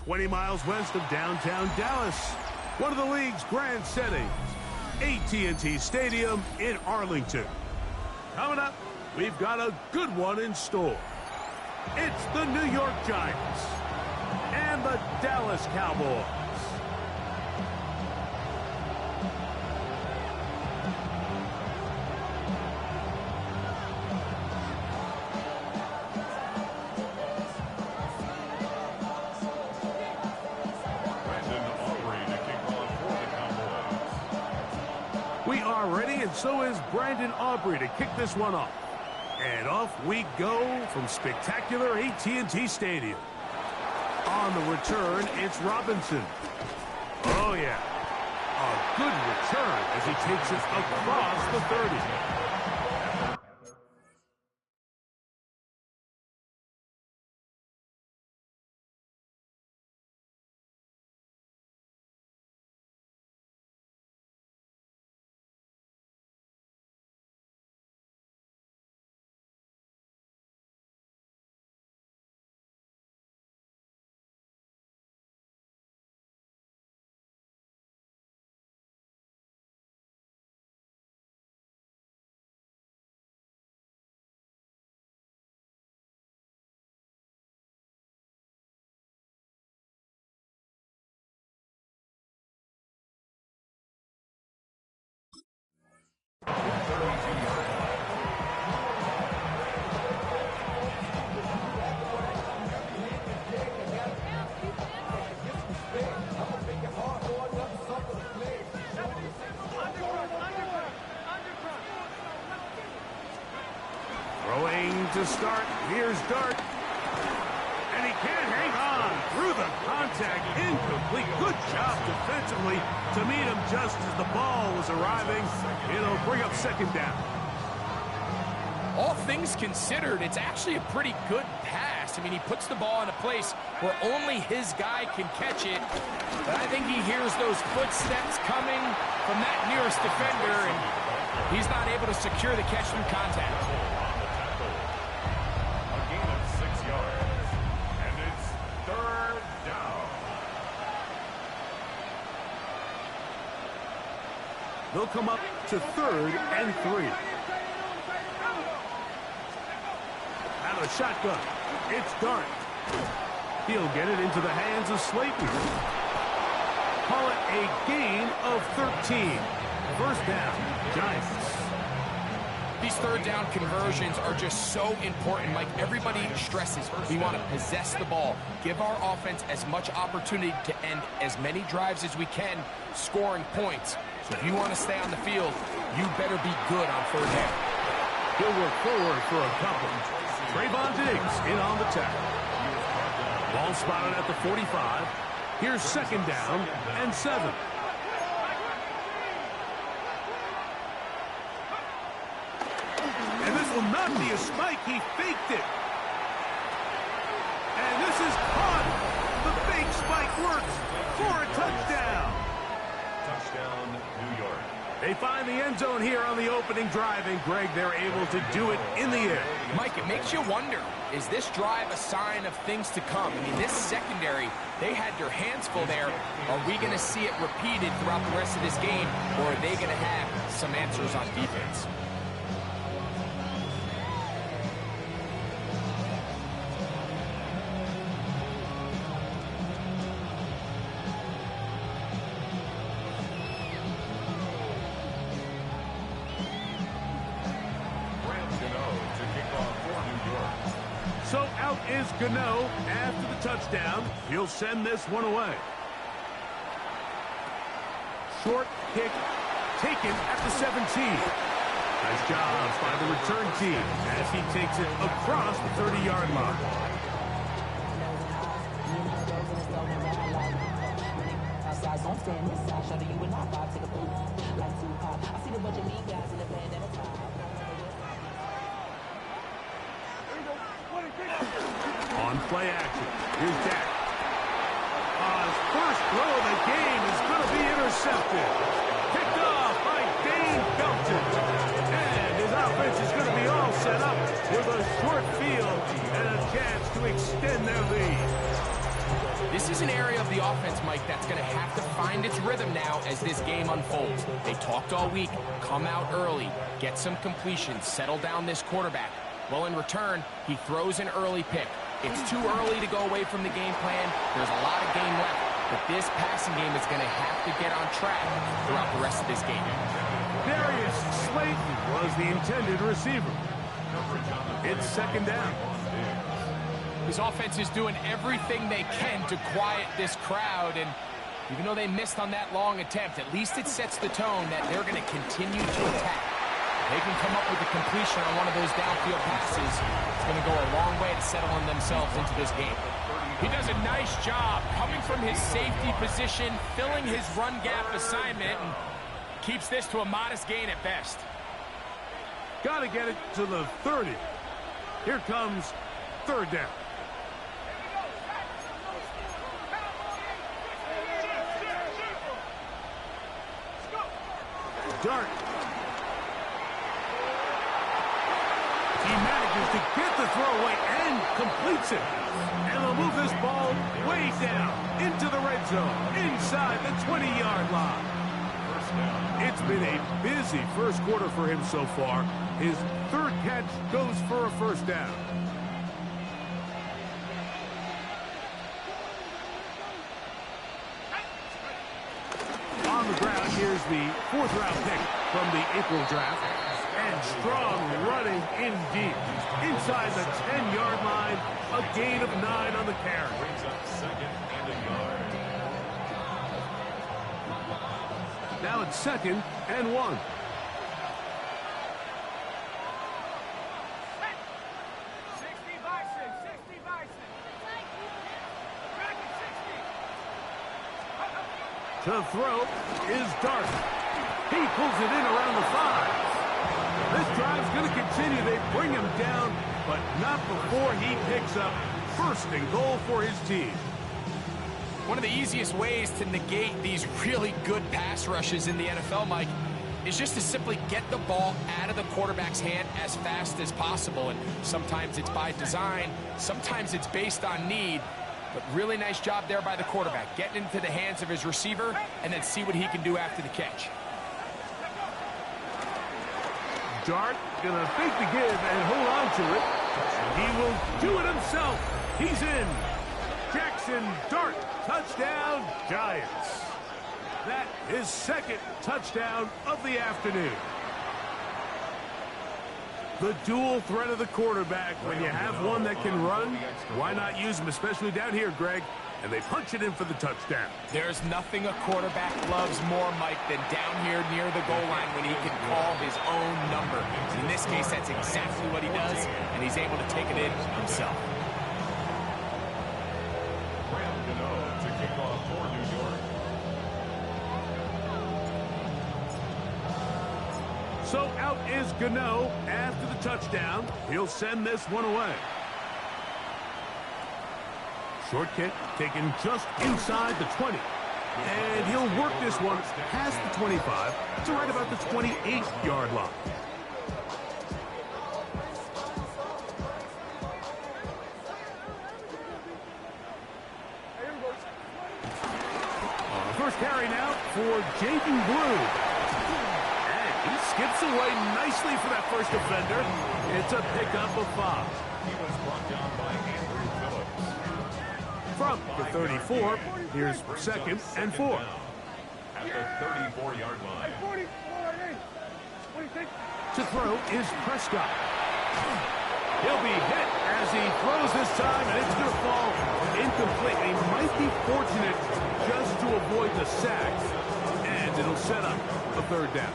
20 miles west of downtown Dallas, one of the league's grand settings, AT&T Stadium in Arlington. Coming up, we've got a good one in store. It's the New York Giants and the Dallas Cowboys. We are ready, and so is Brandon Aubrey to kick this one off. And off we go from spectacular AT&T Stadium. On the return, it's Robinson. Oh, yeah. A good return as he takes it across the 30. Throwing to start, here's Dart. And he can't hang on through the contact. Incomplete. Good job defensively to meet him just as the ball was arriving. It'll bring up second down. All things considered, it's actually a pretty good pass. I mean, he puts the ball in a place where only his guy can catch it. But I think he hears those footsteps coming from that nearest defender, and he's not able to secure the catch through contact. They'll come up to 3rd and 3. Out of the shotgun, it's Dart. He'll get it into the hands of Slayton. Call it a gain of 13. First down, Giants. These third down conversions are just so important. Like everybody stresses, we want to possess the ball, give our offense as much opportunity to end as many drives as we can, scoring points. So if you want to stay on the field, you better be good on third down. He'll work forward for a couple. Trayvon Diggs in on the tackle. Ball spotted at the 45. Here's second down and 7. And this will not be a spike. He faked it. And this is caught. The fake spike works for a touchdown. Touchdown, New York. They find the end zone here on the opening drive, and Greg, they're able to do it in the air. Mike, it makes you wonder, is this drive a sign of things to come? I mean, this secondary, they had their hands full there. Are we going to see it repeated throughout the rest of this game, or are they going to have some answers on defense? So out is Gano after the touchdown. He'll send this one away. Short kick taken at the 17. Nice job by the return team as he takes it across the 30-yard line. On play action, here's Dak. His first throw of the game is going to be intercepted. Picked off by Dane Belton. And his offense is going to be all set up with a short field and a chance to extend their lead. This is an area of the offense, Mike, that's going to have to find its rhythm now as this game unfolds. They talked all week, come out early, get some completions, settle down this quarterback. Well, in return, he throws an early pick. It's too early to go away from the game plan. There's a lot of game left, but this passing game is going to have to get on track throughout the rest of this game. Darius Slayton was the intended receiver. It's second down. His offense is doing everything they can to quiet this crowd, and even though they missed on that long attempt, at least it sets the tone that they're going to continue to attack. They can come up with a completion on one of those downfield passes. It's going to go a long way to settling themselves into this game. He does a nice job coming from his safety position, filling his run gap assignment, and keeps this to a modest gain at best. Got to get it to the 30. Here comes third down. Dart. He manages to get the throw away and completes it. And they'll move this ball way down into the red zone, inside the 20-yard line. It's been a busy first quarter for him so far. His third catch goes for a first down. On the ground, here's the fourth-round pick from the April draft. And strong running indeed. Inside the 10-yard line, a gain of 9 on the carry. Now it's 2nd and 1. To throw is Dart. He pulls it in around the 5. This drive's going to continue. They bring him down, but not before he picks up first and goal for his team. One of the easiest ways to negate these really good pass rushes in the NFL, Mike, is just to simply get the ball out of the quarterback's hand as fast as possible. And sometimes it's by design, sometimes it's based on need. But really nice job there by the quarterback, getting into the hands of his receiver and then see what he can do after the catch. Dart gonna fake the give and hold on to it. He will do it himself. He's in. Jackson Dart, touchdown, Giants. That is second touchdown of the afternoon. The dual threat of the quarterback. When you have one that can run, why not use him, especially down here, Greg? And they punch it in for the touchdown. There's nothing a quarterback loves more, Mike, than down here near the goal line when he can call his own number. And in this case, that's exactly what he does, and he's able to take it in himself. So out is Gano after the touchdown. He'll send this one away. Short kick taken just inside the 20. And he'll work this one past the 25 to right about the 28-yard line. On the first carry now for Jaden Blue. And he skips away nicely for that first defender. It's a pickup of 5. He was brought down by Andrew Phillips. From the 34, here's 2nd and 4. At the 34-yard line. To throw is Prescott. He'll be hit as he throws this time, and it's going to fall incomplete. He might be fortunate just to avoid the sack, and it'll set up a third down.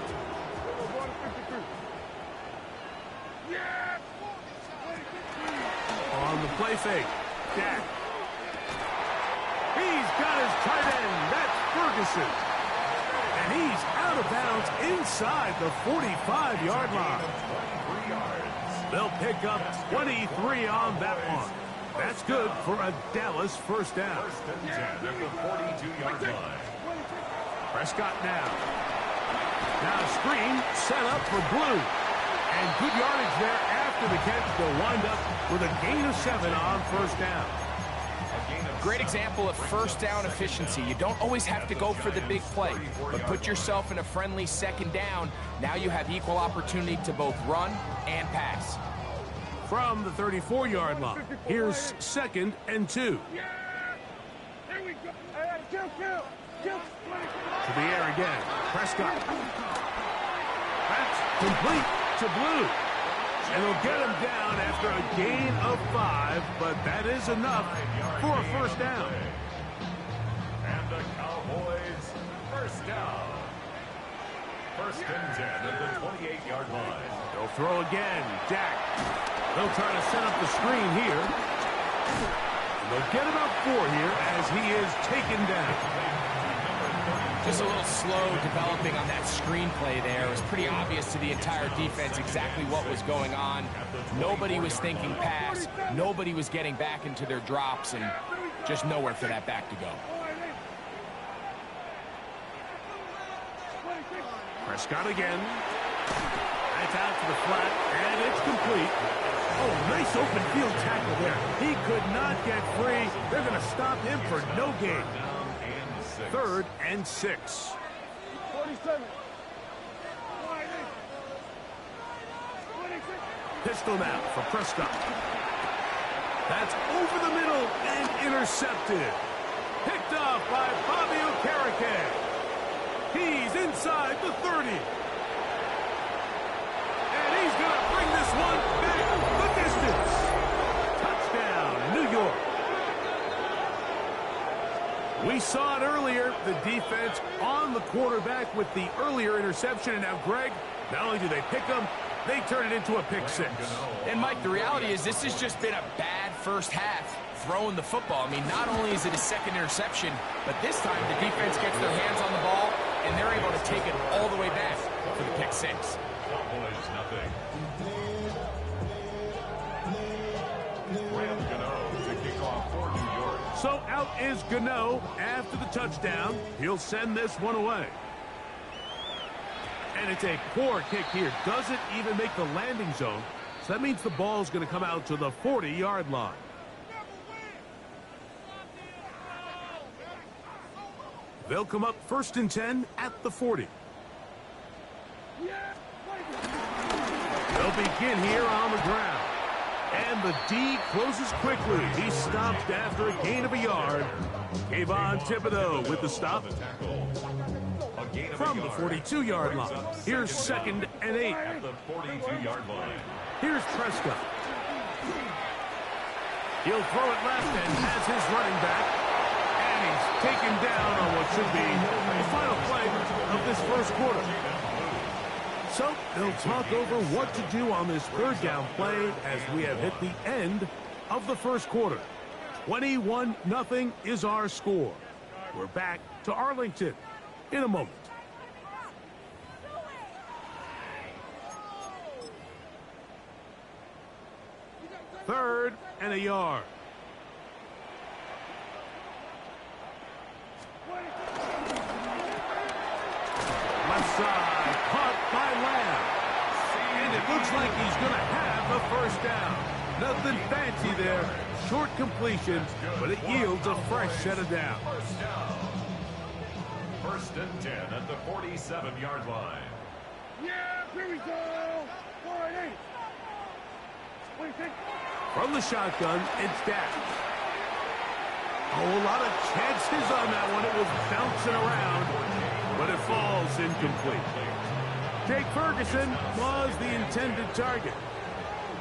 On the play fake, Dak. He's got his tight end. That's Ferguson. And he's out of bounds inside the 45-yard line. They'll pick up 23 on that one. That's good for a Dallas first down. At the 42-yard line. Prescott now. Now a screen set up for Blue. And good yardage there after the catch. They'll wind up with a gain of 7 on first down. A gain of Great example of first down efficiency. You don't always have to go for the big play, but put yourself in a friendly second down. Now you have equal opportunity to both run and pass. From the 34-yard line, here's 2nd and 2. To the air again. Prescott. That's complete to Blue. And he'll get him down after a gain of 5, but that is enough for a first down. And the Cowboys first down. 1st and 10 at the 28-yard line. They'll throw again. Dak. They'll try to set up the screen here. They'll get about 4 here as he is taken down. Just a little slow developing on that screenplay there. It was pretty obvious to the entire defense exactly what was going on. Nobody was thinking pass. Nobody was getting back into their drops, and just nowhere for that back to go. Prescott again. That's out to the flat, and it's complete. Oh, nice open field tackle there. He could not get free. They're going to stop him for no gain. 3rd and 6. 47. Pistol now for Prescott. That's over the middle and intercepted. Picked off by Bobby Okereke. He's inside the 30. And he's going to bring this one back the distance. Touchdown, New York. We saw it earlier, the defense on the quarterback with the earlier interception. And now, Greg, not only do they pick him, they turn it into a pick 6. And, Mike, the reality is this has just been a bad first half throwing the football. I mean, not only is it a 2nd interception, but this time the defense gets their hands on the ball, and they're able to take it all the way back for the pick 6. Cowboys nothing. Graham Gano to kick off for New York. So out is Gano after the touchdown. He'll send this one away. And it's a poor kick here. Doesn't even make the landing zone. So that means the ball's going to come out to the 40-yard line. They'll come up 1st and 10 at the 40. They'll begin here on the ground. And the D closes quickly. He stopped after a gain of a yard. Kayvon Thibodeau with the stop. From the 42-yard line. Here's 2nd and 8. At the 42-yard line. Here's Prescott. He'll throw it left and has his running back. And he's taken down on what should be the final play of this first quarter. So they'll talk over what to do on this 3rd down play as we have hit the end of the first quarter. 21-0 is our score. We're back to Arlington in a moment. Third and a yard. Left side, caught by Lamb. And it looks like he's going to have a first down. Nothing fancy there. Short completion, but it yields a fresh set of downs. First down. 1st and 10 at the 47-yard line. Yeah, here we go. 4-8. From the shotgun, it's Dak. Oh, a lot of chances on that one. It was bouncing around, but it falls incomplete. Jake Ferguson was the intended target.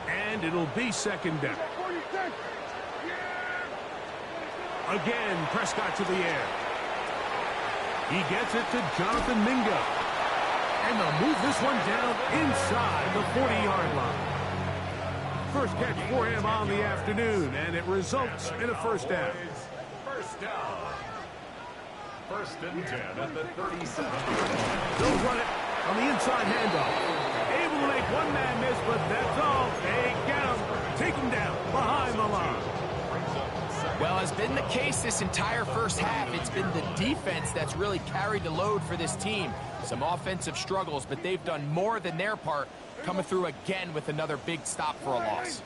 And it'll be 2nd down. Again, Prescott to the air. He gets it to Jonathan Mingo. And they'll move this one down inside the 40-yard line. First catch for him on the afternoon, and it results in a first down. First down. 1st and 10 at the 37. They'll run it on the inside handoff. Able to make one man miss, but that's all. They get him. Take him down behind the line. Well, has been the case this entire first half. It's been the defense that's really carried the load for this team. Some offensive struggles, but they've done more than their part, coming through again with another big stop for a loss.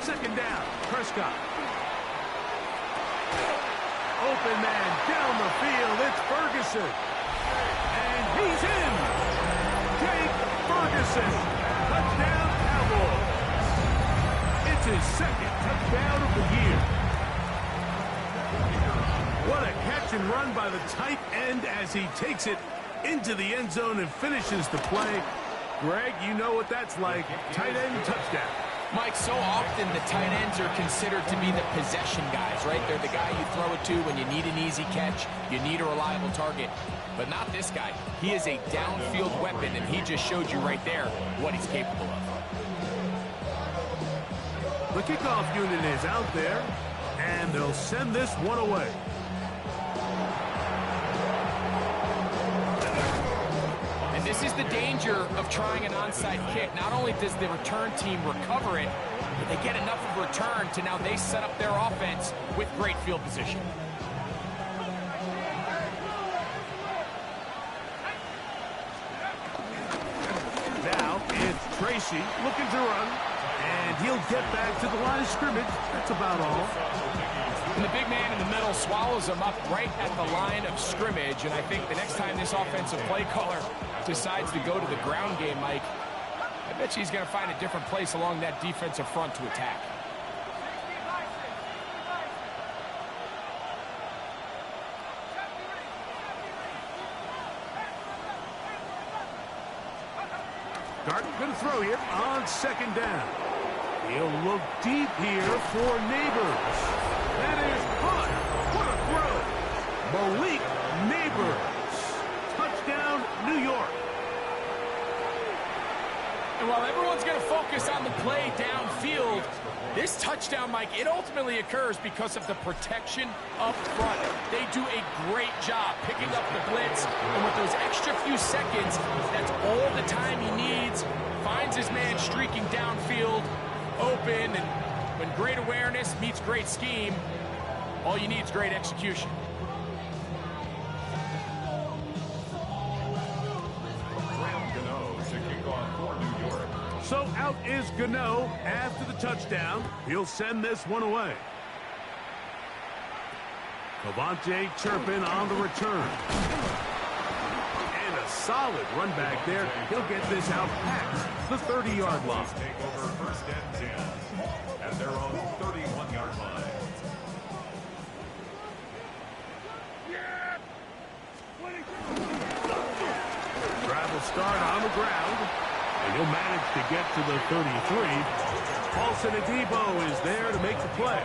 Second down, Prescott. Open man down the field. It's Ferguson. And he's in. Jake Ferguson. Touchdown, Cowboys. It's his second touchdown of the year. What a catch and run by the tight end as he takes it into the end zone and finishes the play. Greg, you know what that's like. Tight end touchdown. Mike, so often the tight ends are considered to be the possession guys, right? They're the guy you throw it to when you need an easy catch, you need a reliable target. But not this guy. He is a downfield weapon, and he just showed you right there what he's capable of. The kickoff unit is out there, and they'll send this one away. This is the danger of trying an onside kick. Not only does the return team recover it, but they get enough of return to now they set up their offense with great field position. Now it's Tracy looking to run, and he'll get back to the line of scrimmage. That's about all. And the big man in the middle swallows him up right at the line of scrimmage. And I think the next time this offensive play caller decides to go to the ground game, Mike, I bet you he's going to find a different place along that defensive front to attack. Garden going to throw here on second down. He'll look deep here for Neighbors. That is caught. What a throw. Malik Neighbors. Touchdown, New York. And while everyone's going to focus on the play downfield, this touchdown, Mike, it ultimately occurs because of the protection up front. They do a great job picking up the blitz, and with those extra few seconds, that's all the time he needs. Finds his man streaking downfield, open, and when great awareness meets great scheme, all you need is great execution. So out is Gano after the touchdown. He'll send this one away. Cavante Turpin on the return. And a solid run back there. He'll get this out past the 30-yard line. Take over first and 10 at their own 31-yard line. Travel start on the ground. And he'll manage to get to the 33. Paulson Adebo is there to make the play.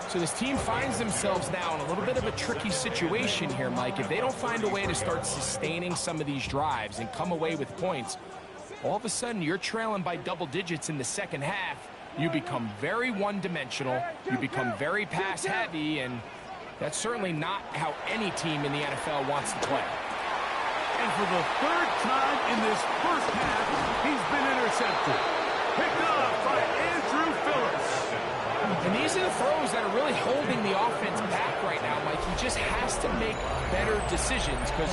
So this team finds themselves now in a little bit of a tricky situation here, Mike. If they don't find a way to start sustaining some of these drives and come away with points, all of a sudden you're trailing by double digits in the second half. You become very one-dimensional. You become very pass-heavy, and that's certainly not how any team in the NFL wants to play. And for the third time in this first half, he's been intercepted. Picked off by Andrew Phillips. And these are the throws that are really holding the offense back right now, Mike. He just has to make better decisions because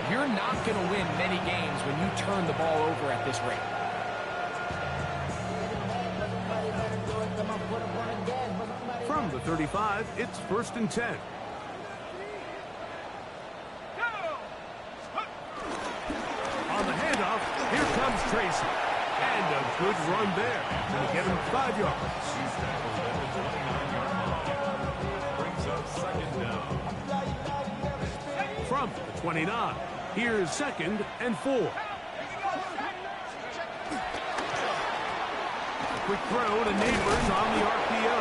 you're not going to win many games when you turn the ball over at this rate. From the 35, it's first and 10. On the handoff, here comes Tracy. And a good run there. Going to get him 5 yards. Brings up second down. From the 29, here's second and 4. A quick throw to Neighbors on the RPO.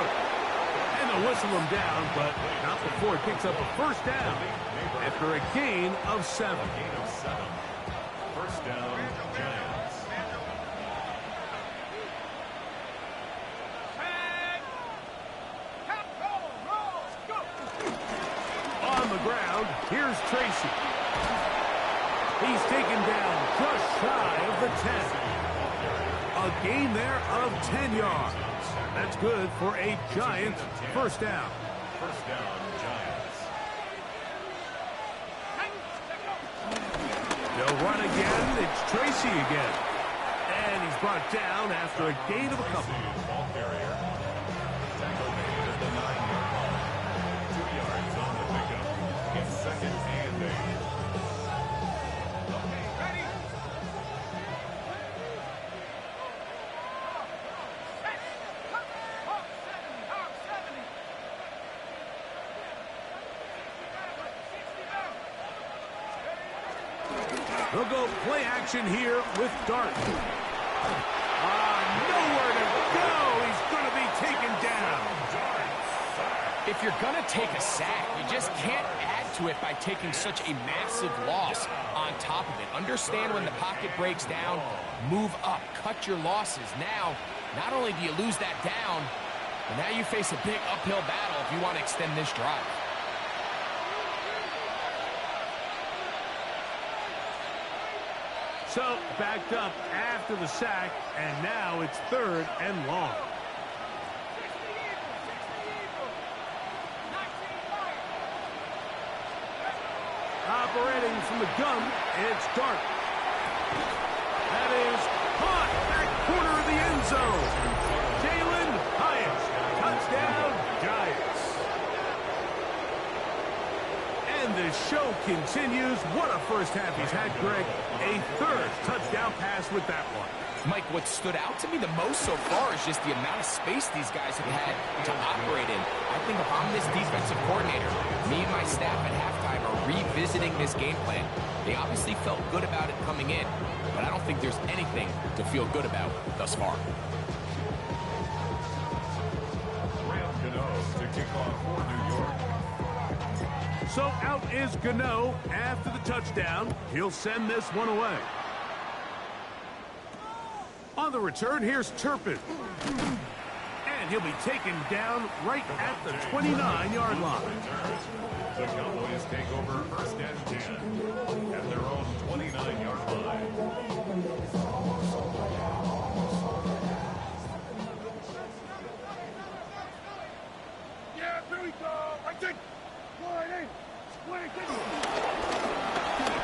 And they'll whistle him down, but not before he picks up a first down after a gain of 7. First down, Giants. On the ground, here's Tracy. He's taken down just shy of the 10. A gain there of 10 yards. That's good for a Giants first down. First down, Giants. They'll run again. It's Tracy again. And he's brought down after a gain of a couple. Ball carrier. Tackle made at the 9-yard line. 2 yards on the pickup. It's second and 8. They'll go play action here with Dart. Nowhere to go. He's going to be taken down. If you're going to take a sack, you just can't add to it by taking such a massive loss on top of it. Understand when the pocket breaks down, move up, cut your losses. Now, not only do you lose that down, but now you face a big uphill battle if you want to extend this drive. So, backed up after the sack, and now it's 3rd and long. Operating from the gun, it's Dart. That is caught back corner of the end zone. Jalen Hyatt, touchdown Giants. And the show continues. What a first half he's had, Greg. A 3rd touchdown pass with that one. Mike, what stood out to me the most so far is just the amount of space these guys have had to operate in. I think if I'm this defensive coordinator, me and my staff at halftime are revisiting this game plan. They obviously felt good about it coming in, but I don't think there's anything to feel good about thus far. Gano to kick off for New York. So out is Gano after the touchdown. He'll send this one away. On the return, here's Turpin. And he'll be taken down right at the 29-yard line. The Cowboys take over 1st and 10 at their own 29-yard line. Yeah, here we go. I think.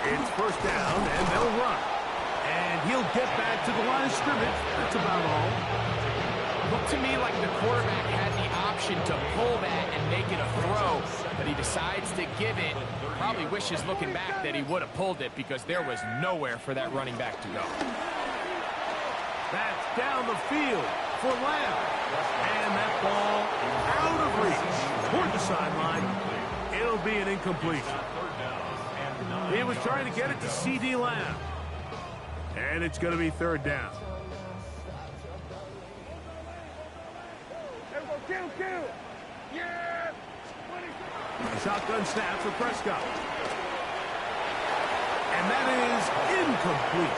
It's 1st down, and they'll run. And he'll get back to the line of scrimmage. That's about all. Looked to me like the quarterback had the option to pull that and make it a throw, but he decides to give it. Probably wishes looking back that he would have pulled it because there was nowhere for that running back to go. That's down the field for Lamb. And that ball out of reach toward the sideline. It'll be an incompletion. He was trying to get it to C.D. Lamb. And it's going to be 3rd down. Kill. Yeah. A shotgun snap for Prescott. And that is incomplete.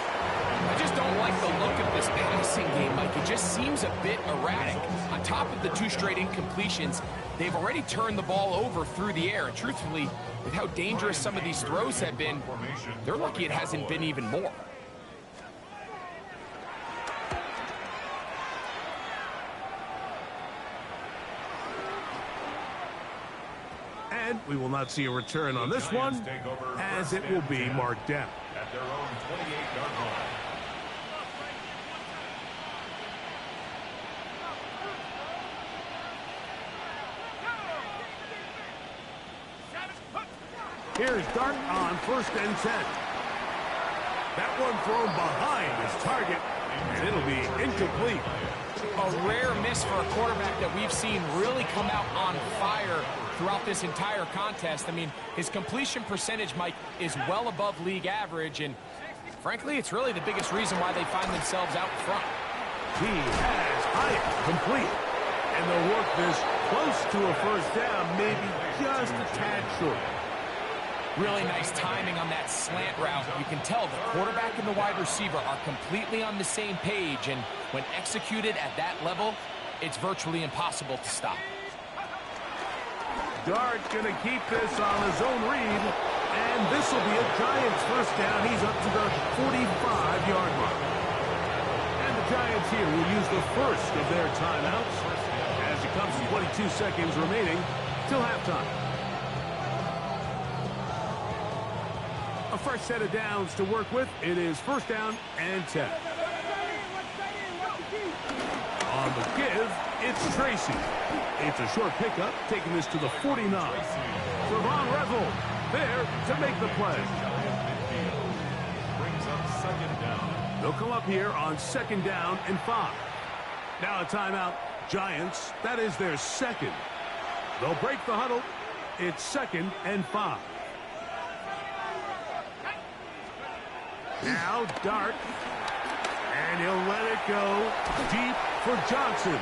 I just don't like the look of this passing game, Mike. It just seems a bit erratic. On top of the 2 straight incompletions, they've already turned the ball over through the air. And truthfully, with how dangerous some of these throws have been, they're lucky it hasn't been even more. And we will not see a return on this one, as it will be marked down. At their own 28-yard line. Here's Dart on 1st and 10. That one thrown behind his target, and it'll be incomplete. A rare miss for a quarterback that we've seen really come out on fire throughout this entire contest. I mean, his completion percentage, Mike, is well above league average, and frankly, it's really the biggest reason why they find themselves out in front. He has Hyatt complete, and they'll work this close to a 1st down, maybe just a tad short. Really nice timing on that slant route. You can tell the quarterback and the wide receiver are completely on the same page, and when executed at that level, it's virtually impossible to stop. Dart gonna keep this on his own read, and this will be a Giants 1st down. He's up to the 45-yard mark. And the Giants here will use the first of their timeouts as it comes to 22 seconds remaining till halftime. A fresh set of downs to work with. It is 1st down and 10. On the give, it's Tracy. It's a short pickup, taking this to the 49. Trevon Revel there to make the play. Brings up second down. They'll come up here on 2nd down and 5. Now a timeout. Giants, that is their second. They'll break the huddle. It's 2nd and 5. Now Dart. And he'll let it go deep for Johnson.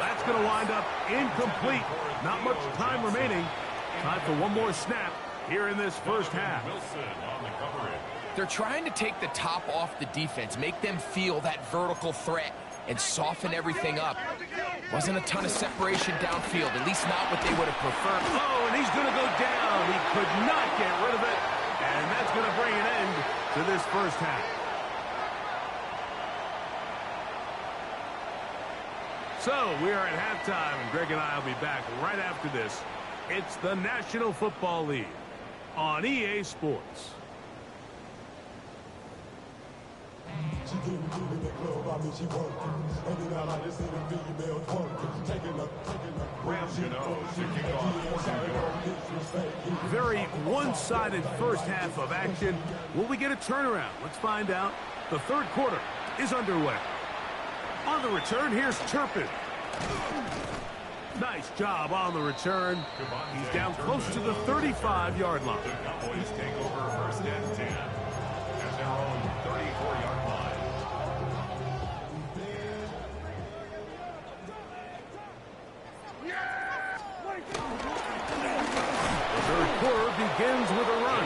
That's going to wind up incomplete. Not much time remaining. Time for one more snap here in this first half. Wilson on the coverage. They're trying to take the top off the defense, make them feel that vertical threat, and soften everything up. Wasn't a ton of separation downfield, at least not what they would have preferred. Oh, and he's going to go down. He could not get rid of it. And that's going to bring an end to this first half. So we are at halftime, and Greg and I will be back right after this. It's the National Football League on EA Sports. Very one-sided first half of action. Will we get a turnaround? Let's find out. The third quarter is underway. On the return, here's Turpin. Nice job on the return. He's down close to the 35-yard line. The Cowboys take over 1st and 10 at their own 34-yard line. The third quarter begins with a run.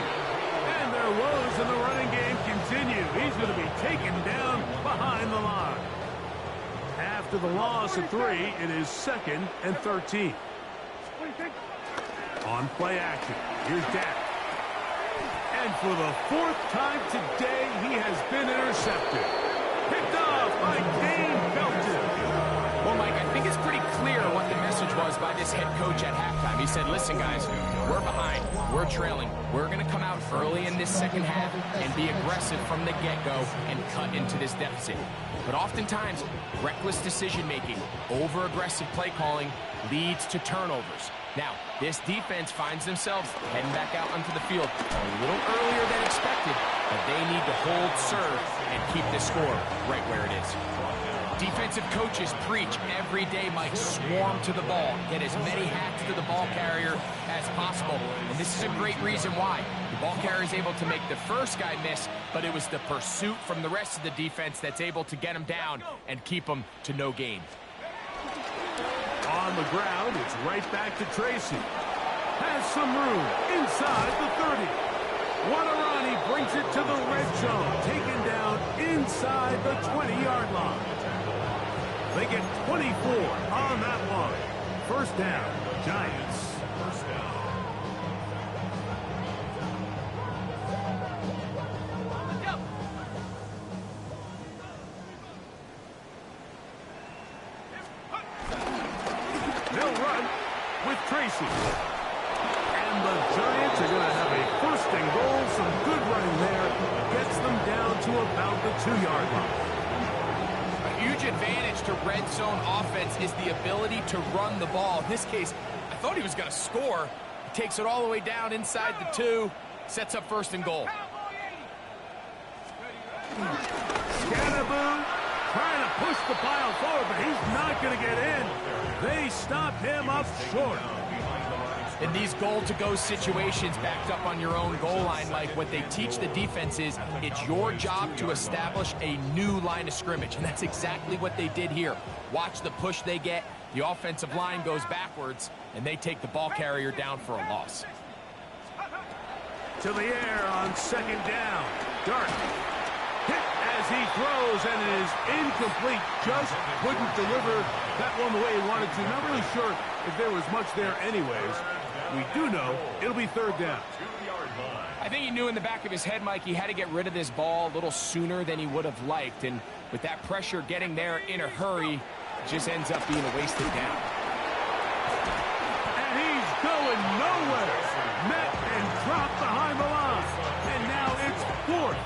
And their woes in the running game continue. He's going to be taken down behind the line. After the loss of 3, it is 2nd and 13. On play action, here's Dak. And for the 4th time today, he has been intercepted. Picked off by Dane Belton. Well, Mike, I think it's pretty clear what the message was by this head coach at halftime. He said, listen, guys, we're behind. We're trailing. We're going to come out early in this second half and be aggressive from the get-go and cut into this deficit. But oftentimes, reckless decision-making, over-aggressive play calling leads to turnovers. Now, this defense finds themselves heading back out onto the field a little earlier than expected, but they need to hold serve and keep this score right where it is. Defensive coaches preach every day, Mike, swarm to the ball. Get as many hacks to the ball carrier as possible. And this is a great reason why. The ball carrier is able to make the first guy miss, but it was the pursuit from the rest of the defense that's able to get him down and keep him to no gain. On the ground, it's right back to Tracy. Has some room inside the 30. What a run. He brings it to the red zone. Taken down inside the 20-yard line. They get 24 on that one. First down, Giants. First down. They'll run with Tracy. And the Giants are going to have a 1st and goal. Some good running there. Gets them down to about the 2-yard line. Huge advantage to red zone offense is the ability to run the ball. In this case, I thought he was going to score. He takes it all the way down inside the 2, sets up 1st and goal. Scatterboo trying to push the pile forward, but he's not going to get in. They stop him up short. In these goal-to-go situations backed up on your own goal line, Mike, what they teach the defense is it's your job to establish a new line of scrimmage, and that's exactly what they did here. Watch the push they get. The offensive line goes backwards, and they take the ball carrier down for a loss. To the air on 2nd down. Dart hit as he throws, and it is incomplete. Just couldn't deliver that one the way he wanted to. Not really sure if there was much there anyways. We do know it'll be 3rd down. I think he knew in the back of his head, Mike, he had to get rid of this ball a little sooner than he would have liked. And with that pressure getting there in a hurry, it just ends up being a wasted down. And he's going nowhere. Met and dropped behind the line. And now it's 4th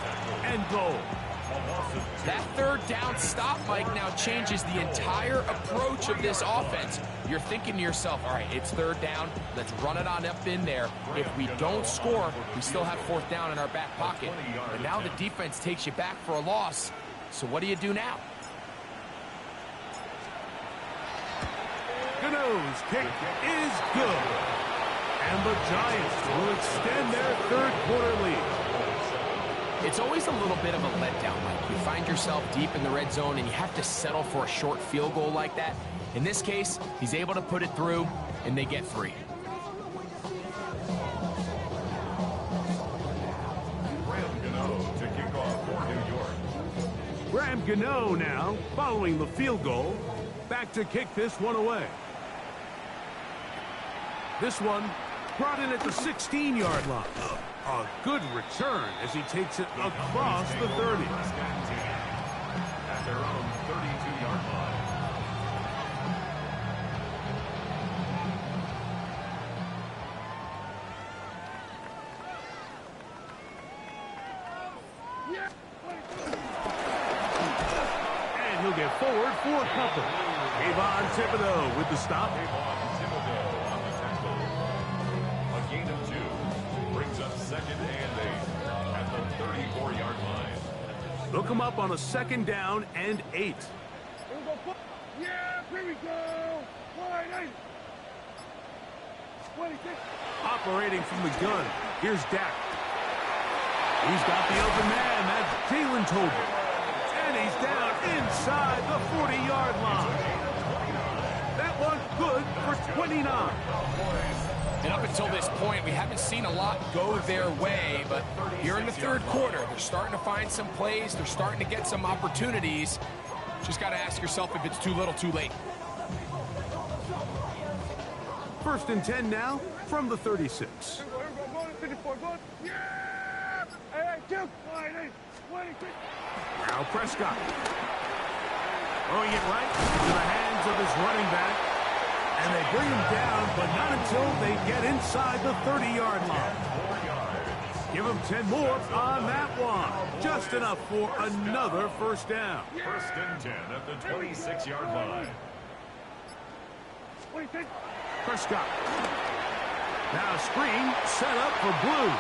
and goal. That third down stop, Mike, now changes the entire approach of this offense. You're thinking to yourself, all right, it's third down. Let's run it on up in there. If we don't score, we still have fourth down in our back pocket. And now the defense takes you back for a loss. So what do you do now? Gano's kick is good. And the Giants will extend their third quarter lead. It's always a little bit of a letdown, Mike. You find yourself deep in the red zone and you have to settle for a short field goal like that. In this case, he's able to put it through and they get free. Graham Gano now, following the field goal, back to kick this one away. This one brought in at the 16-yard line. A good return as he takes it across the 30. At their own 32-yard line. And he'll get forward for company. Avon Thibodeau with the stop. Thibodeau on the tackle. A gain of 2 brings up 2nd and 8 at the 34-yard line. They'll come up on a 2nd down and 8. Yeah, here we go. Wide 8. 26. Operating from the gun, here's Dak. He's got the open man, that's Jalen Tolbert. And he's down inside the 40-yard line. That one good for 29. And up until this point, we haven't seen a lot go their way, but here in the third quarter, they're starting to find some plays. They're starting to get some opportunities. Just got to ask yourself if it's too little, too late. 1st and 10 now from the 36. Yeah! Hey, 2. Wide 8. 26. Now Prescott. Throwing it right into the hands of his running back. And they bring him down, but not until they get inside the 30-yard line. Give him 10 more on that one. Just enough for another first down. 1st and 10 at the 26-yard line. 26. Prescott. Now a screen set up for Blue.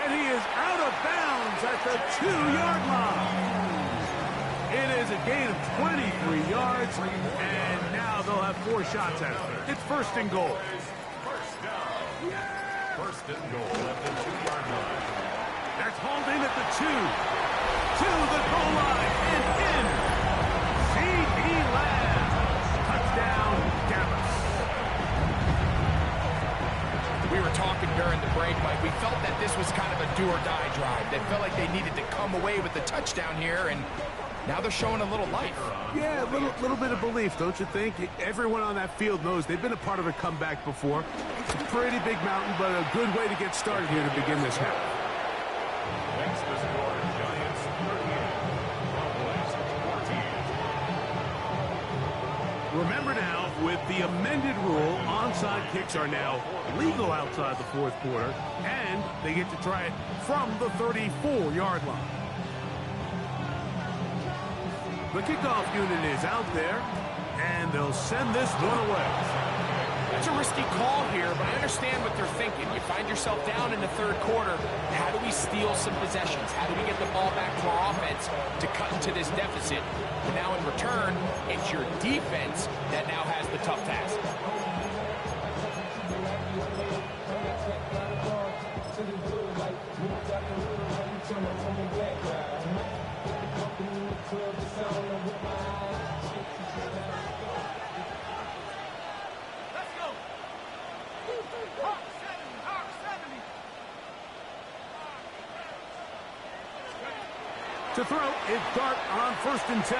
And he is out of bounds at the 2-yard line. It is a gain of 23 yards, and now they'll have 4 shots at it. It's 1st and goal. First down. 1st and goal at the 2-yard line. That's hauled in at the 2. To the goal line and in. C.D. Lamb. Touchdown, Dallas. We were talking during the break, Mike. We felt that this was kind of a do-or-die drive. They felt like they needed to come away with the touchdown here, and now they're showing a little life. Yeah, a little bit of belief, don't you think? Everyone on that field knows they've been a part of a comeback before. It's a pretty big mountain, but a good way to get started here to begin this half. Makes the score Giants 38, Cowboys 14. Remember now, with the amended rule, onside kicks are now legal outside the 4th quarter, and they get to try it from the 34-yard line. The kickoff unit is out there, and they'll send this one away. That's a risky call here, but I understand what they're thinking. You find yourself down in the third quarter. How do we steal some possessions? How do we get the ball back to our offense to cut into this deficit? And now in return, it's your defense that now has the tough task. To throw, it's Dart on 1st and 10.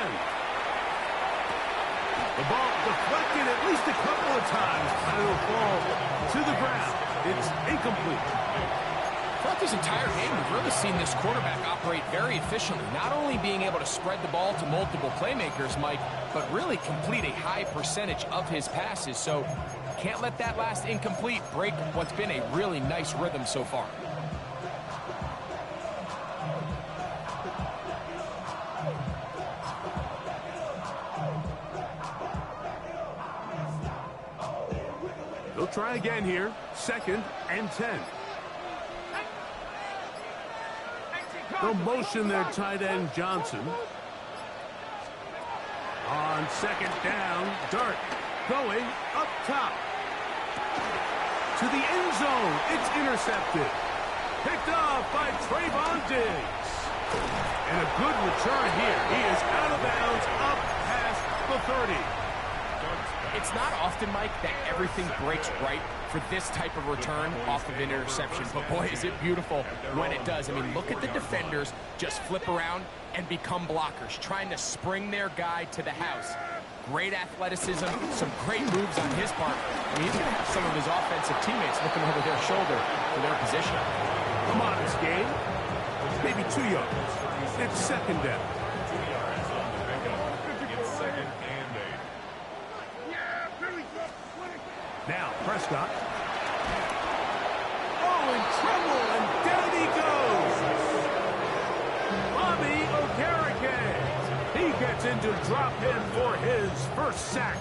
The ball deflected at least a couple of times, and it'll fall to the ground. It's incomplete. Throughout this entire game, we've really seen this quarterback operate very efficiently, not only being able to spread the ball to multiple playmakers, Mike, but really complete a high percentage of his passes. So can't let that last incomplete break what's been a really nice rhythm so far. try again here. 2nd and 10. They'll motion their tight end Johnson. On 2nd down, Dart going up top. To the end zone. It's intercepted. Picked off by Trayvon Diggs. And a good return here. He is out of bounds up past the 30. It's not often, Mike, that everything breaks right for this type of return off of an interception. But, boy, is it beautiful when it does. I mean, look at the defenders just flip around and become blockers, trying to spring their guy to the house. Great athleticism, some great moves on his part. I mean, he's going to have some of his offensive teammates looking over their shoulder for their position. Come on, this game. Maybe 2 yards. It's 2nd down. 2 yards on the pickup. It's 2nd and 8. Now, Prescott. Oh, in trouble, and down he goes. Bobby Okereke. He gets into drop in for his first sack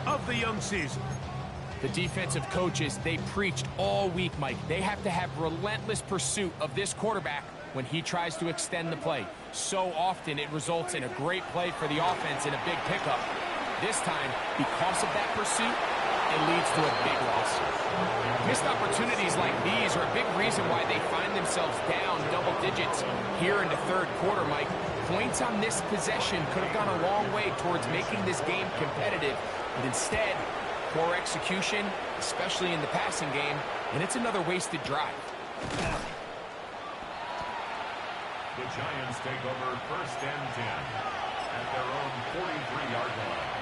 of the young season. The defensive coaches, they preached all week, Mike. They have to have relentless pursuit of this quarterback when he tries to extend the play. So often it results in a great play for the offense and a big pickup. This time, because of that pursuit, it leads to a big loss. Missed opportunities like these are a big reason why they find themselves down double digits here in the 3rd quarter, Mike. Points on this possession could have gone a long way towards making this game competitive, but instead, poor execution, especially in the passing game, and it's another wasted drive. The Giants take over 1st and 10 at their own 43-yard line.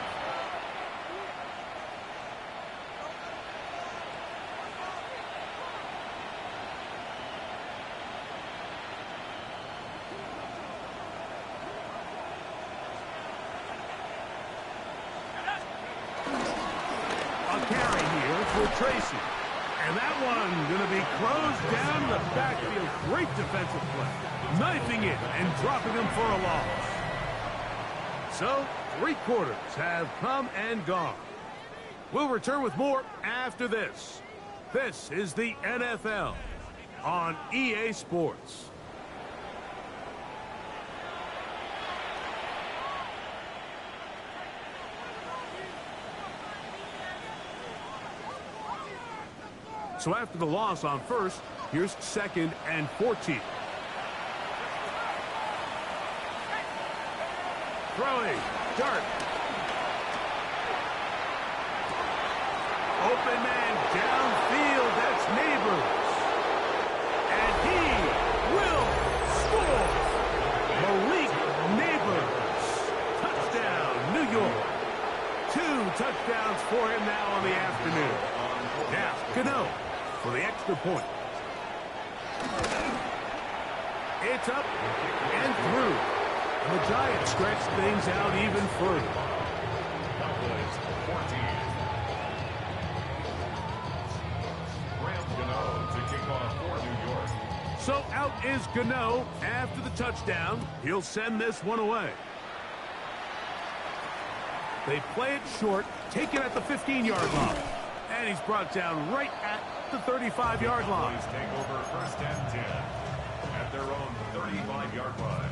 Tracy. And that one going to be closed down the backfield. Great defensive play. Knifing it and dropping him for a loss. So, 3 quarters have come and gone. We'll return with more after this. This is the NFL on EA Sports. So after the loss on 1st, here's 2nd and 14. Throwing, Dart. Open man downfield, that's Neighbors. And he will score. Malik Neighbors. Touchdown, New York. 2 touchdowns for him now on the afternoon. Now, Gano for the extra point. It's up and through. And the Giants stretch things out even further. Cowboys 14. Graham Gano to kick off for New York. So out is Gano after the touchdown. He'll send this one away. They play it short, take it at the 15-yard line. And he's brought down right at the 35-yard line. Cowboys take over 1st and 10 at their own 35-yard line.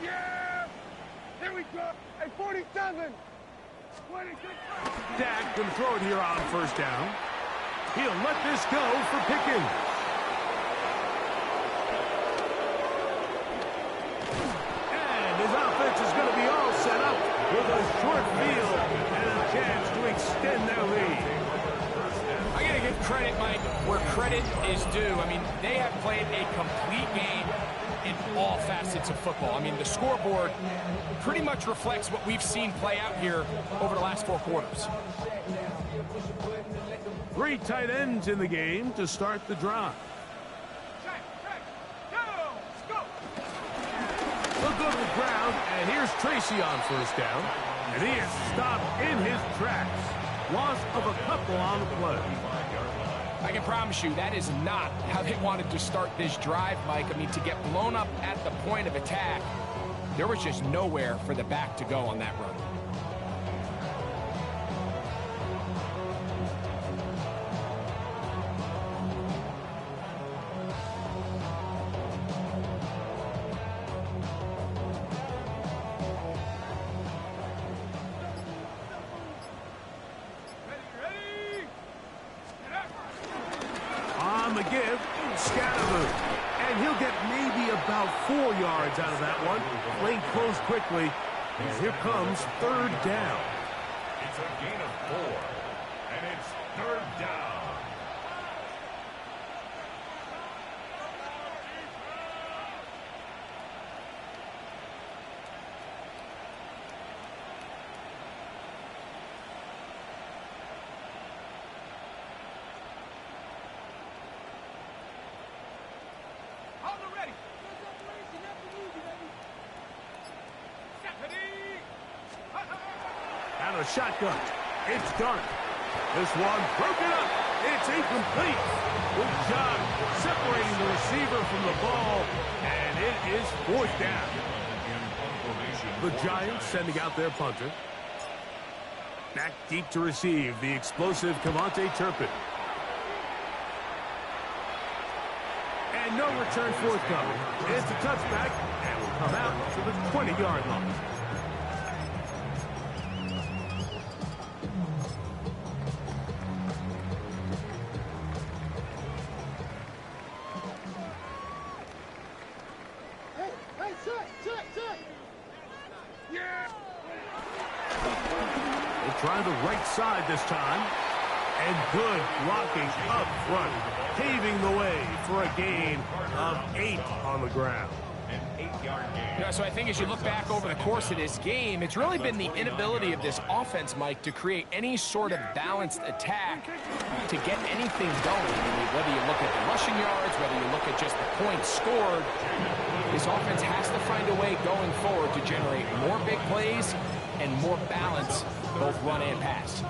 Yeah! Here we go! At 47! Dak can throw it here on 1st down. He'll let this go for Pickens. And his offense is going to be all set up with a short field and a chance to extend their lead. I got to give credit, Mike, where credit is due. I mean, they have played a complete game in all facets of football. I mean, the scoreboard pretty much reflects what we've seen play out here over the last 4 quarters. 3 tight ends in the game to start the drive. The He'll go to the ground, and here's Tracy on first down. And he is stopped in his tracks. Loss of a couple on the play. I can promise you that is not how they wanted to start this drive, Mike. I mean, to get blown up at the point of attack, there was just nowhere for the back to go on that run. Give Scatterboot, and he'll get maybe about 4 yards out of that one. Lane closed quickly, and here comes third down. It's a gain of 4, and it's third down. Out of shotgun. It's Dark. This one broken up. It's incomplete. Good job separating the receiver from the ball, and it is fourth down. The Giants sending out their punter. Back deep to receive the explosive Cavante Turpin. And no return forthcoming. It's a touchback, and will come out to the 20-yard line. Try the right side this time. And good blocking up front. Paving the way for a gain of 8 on the ground. An 8-yard gain. Yeah, so I think as you look back over the course of this game, it's really been the inability of this offense, Mike, to create any sort of balanced attack to get anything going. I mean, whether you look at the rushing yards, whether you look at just the points scored, this offense has to find a way going forward to generate more big plays and more balance, both run and pass.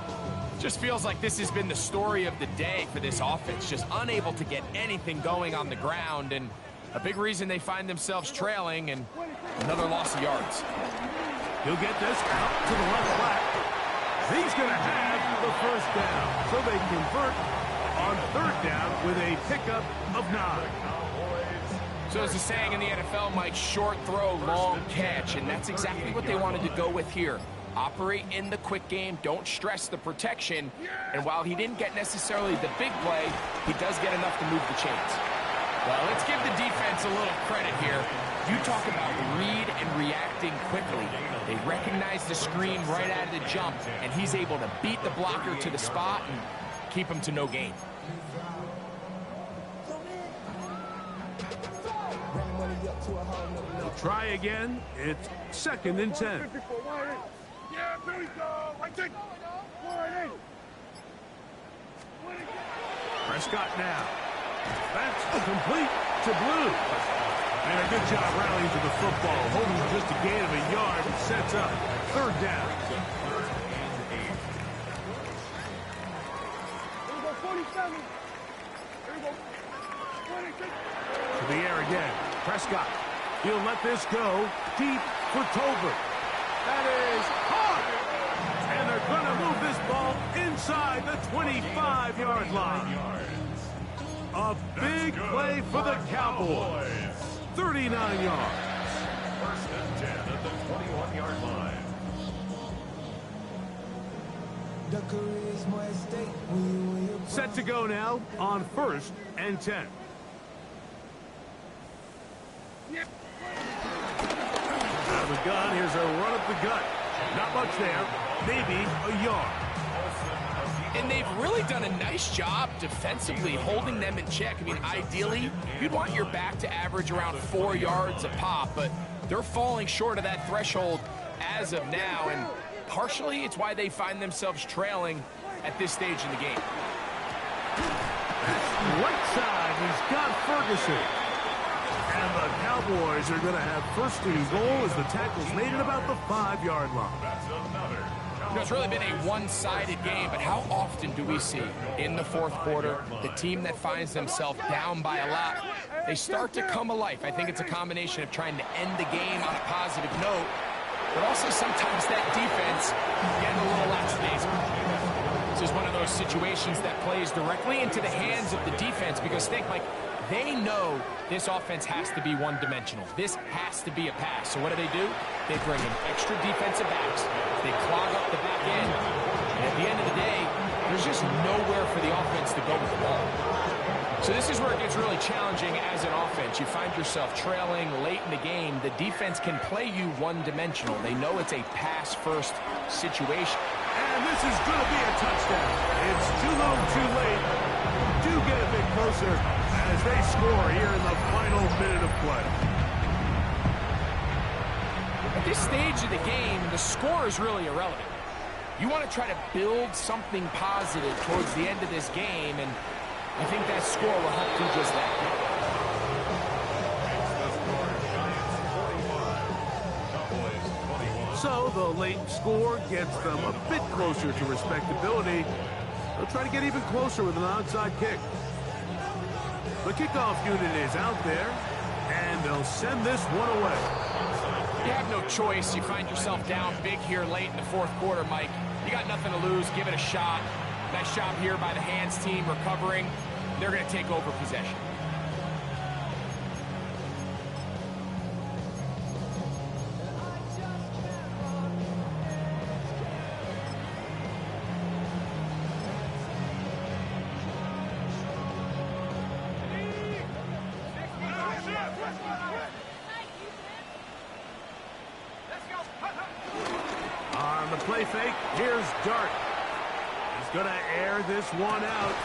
Just feels like this has been the story of the day for this offense, just unable to get anything going on the ground, and a big reason they find themselves trailing and another loss of yards. He'll get this out to the left flat. He's going to have the first down, so they convert on third down with a pickup of 9. So as the saying in the NFL, Mike, short throw, long catch, and that's exactly what they wanted to go with here. Operate in the quick game, don't stress the protection, and while he didn't get necessarily the big play, he does get enough to move the chains. Well, let's give the defense a little credit here. You talk about read and reacting quickly. They recognize the screen right out of the jump, and he's able to beat the blocker to the spot and keep him to no gain. They'll try again. It's 2nd and 10. Yeah, there we go. I think. Prescott now. That's complete to Blue. And a good job rallying to the football, holding just a gain of a yard and sets up third down. Here we go, 47. Here we go. 26. To the air again. Prescott. He'll let this go deep for Tolbert. That is hard. And they're going to move this ball inside the 25-yard line. A big play for the Cowboys. 39 yards. 1st and 10 at the 21-yard line. Set to go now on 1st and 10. Out of the gun, here's a run up the gut. Not much there, maybe a yard. And they've really done a nice job defensively holding them in check. I mean, ideally, you'd want your back to average around 4 yards a pop, but they're falling short of that threshold as of now, and partially it's why they find themselves trailing at this stage in the game. That's right side. He's got Ferguson. And the Cowboys are going to have first and goal as the tackle's made at about the 5-yard line. That's another. You know, it's really been a one-sided game, but how often do we see in the fourth quarter the team that finds themselves down by a lot, they start to come alive? I think it's a combination of trying to end the game on a positive note, but also sometimes that defense getting a little lackadaisical. This is one of those situations that plays directly into the hands of the defense because think, like, they know this offense has to be one-dimensional. This has to be a pass. So what do? They bring in extra defensive backs. They clog up the back end. And at the end of the day, there's just nowhere for the offense to go with the ball. So this is where it gets really challenging as an offense. You find yourself trailing late in the game. The defense can play you one-dimensional. They know it's a pass-first situation. And this is going to be a touchdown. It's too low, too late. Do get a bit closer as they score here in the final minute of play. At this stage of the game, the score is really irrelevant. You want to try to build something positive towards the end of this game, and I think that score will help do just that. So the late score gets them a bit closer to respectability. They'll try to get even closer with an onside kick. The kickoff unit is out there, and they'll send this one away. You have no choice. You find yourself down big here late in the fourth quarter, Mike. You got nothing to lose. Give it a shot. Nice job here by the hands team recovering. They're going to take over possession. On the play fake, here's Dart. He's going to air this one out.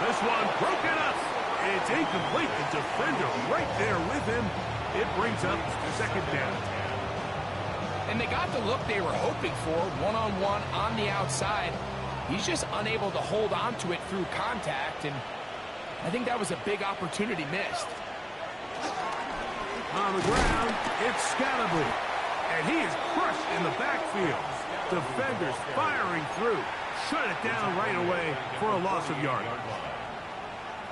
This one broken up. It's incomplete. The defender right there with him. It brings up second down. And they got the look they were hoping for, one-on-one on the outside. He's just unable to hold on to it through contact, and I think that was a big opportunity missed. On the ground, it's Scalabry. And he is crushed in the backfield. Defenders firing through. Shut it down right away for a loss of yardage.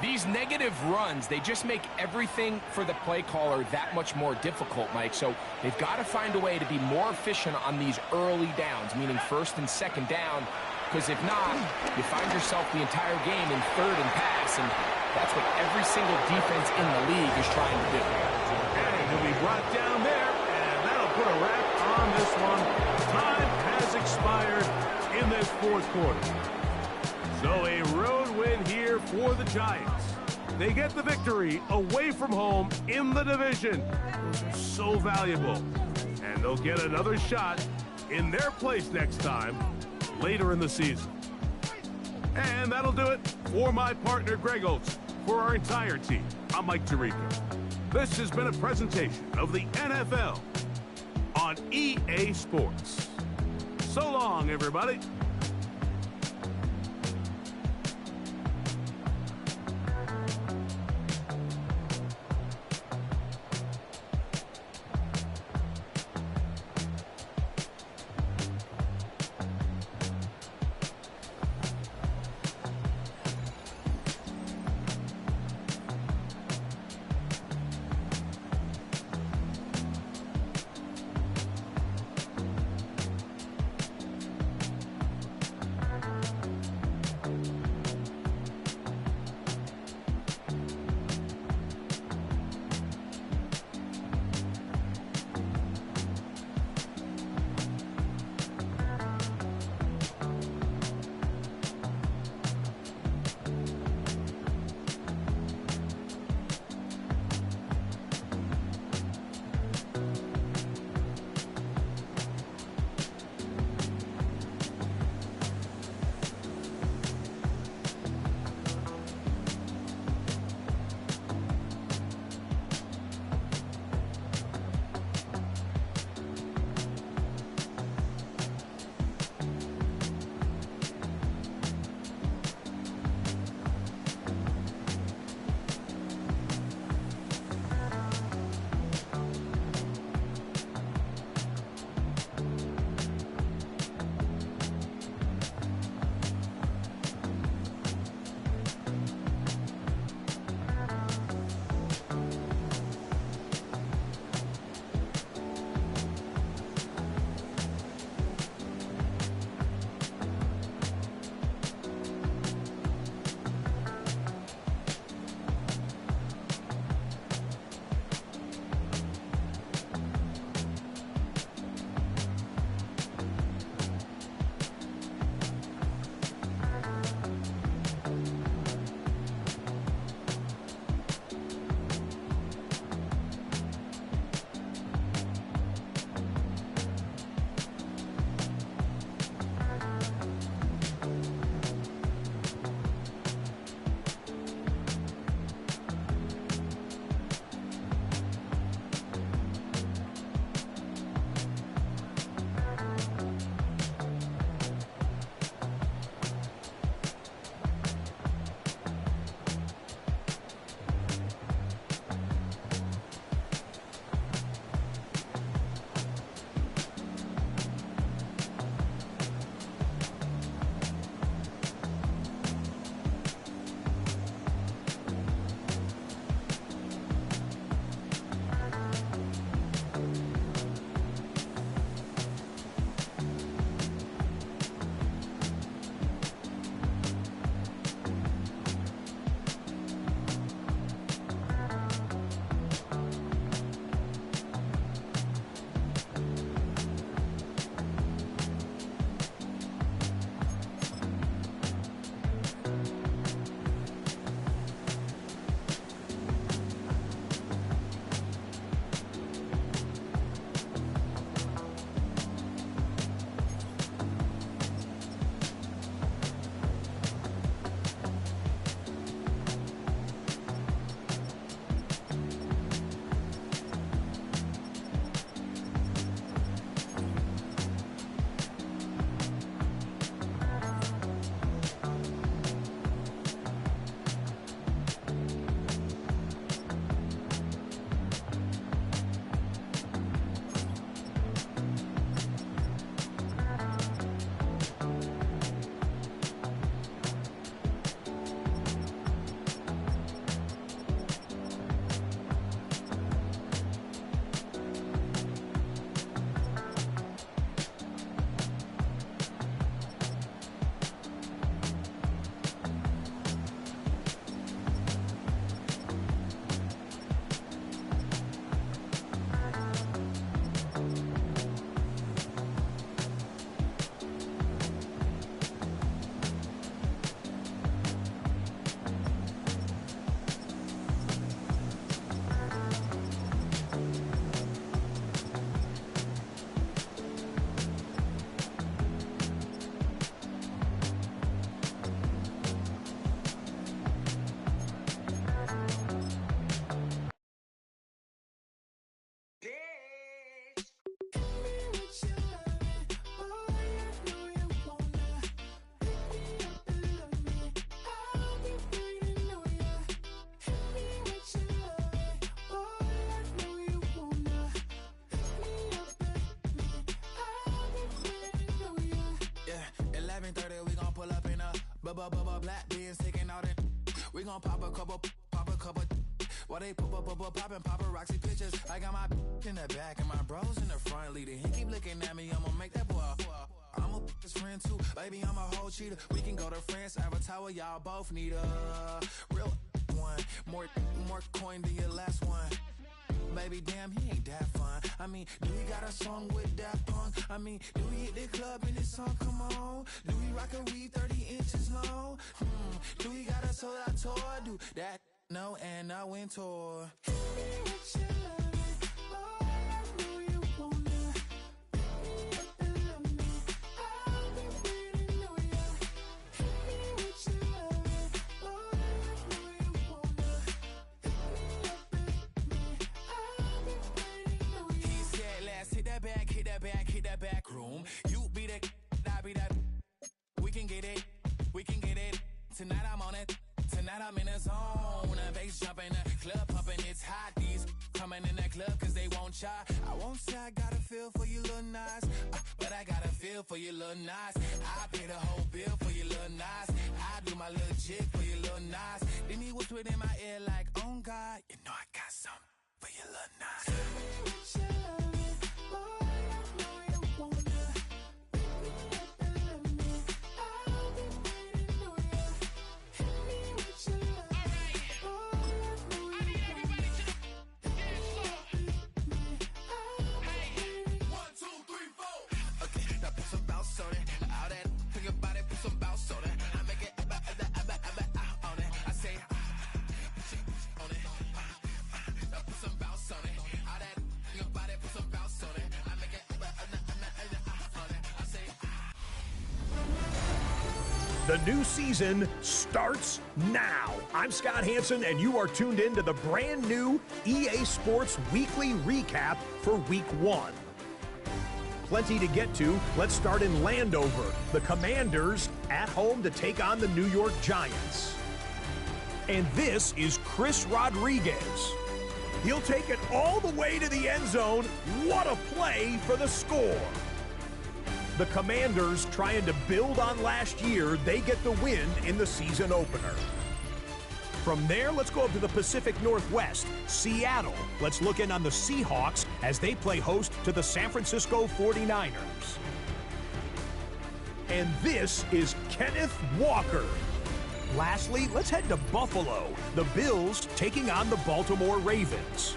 These negative runs, they just make everything for the play caller that much more difficult, Mike. So they've got to find a way to be more efficient on these early downs, meaning first and second down. Because if not, you find yourself the entire game in third and pass, and that's what every single defense in the league is trying to do. And he'll be brought down there, and that'll put a wrap on this one. Time has expired in this fourth quarter. So a road win here for the Giants. They get the victory away from home in the division. Those are so valuable. And they'll get another shot in their place next time later in the season. And that'll do it for my partner, Greg Oates. For our entire team, I'm Mike Tirico. This has been a presentation of the NFL on EA Sports. So long, everybody. Black beans taking all that. We gon' pop a couple. While they poppin' paparazzi pictures. I got my in the back and my bros in the front leading. He keep looking at me, I'ma make that boy. I'm a his friend too, baby, I'm a whole cheater. We can go to France, Avatar, y'all both need a real one. More coin than your last one. Baby, damn, he ain't that fun. I mean, do we got a song with that punk? I mean, do we hit the club in this song? Come on. Do we rock a weed 30 inches long? Do we got a sold out tour? Do that? No, and I went tour. Hit that back room. You be the, I be that. We can get it. Tonight I'm on it. Tonight I'm in a zone. A bass jumping, a club pumping, it's hot. These coming in that club cause they won't try. I won't say I got a feel for you little nice, but I got a feel for you little nice. I pay the whole bill for you little nice. I do my little jig for you little nice. Then he whispered in my ear like, oh God, you know I got something for you little nice. The new season starts now. I'm Scott Hansen, and you are tuned in to the brand new EA Sports Weekly Recap for Week 1. Plenty to get to. Let's start in Landover. The Commanders at home to take on the New York Giants. And this is Chris Rodriguez. He'll take it all the way to the end zone. What a play for the score. The Commanders trying to build on last year. They get the win in the season opener. From there, let's go up to the Pacific Northwest, Seattle. Let's look in on the Seahawks as they play host to the San Francisco 49ers. And this is Kenneth Walker. Lastly, let's head to Buffalo. The Bills taking on the Baltimore Ravens.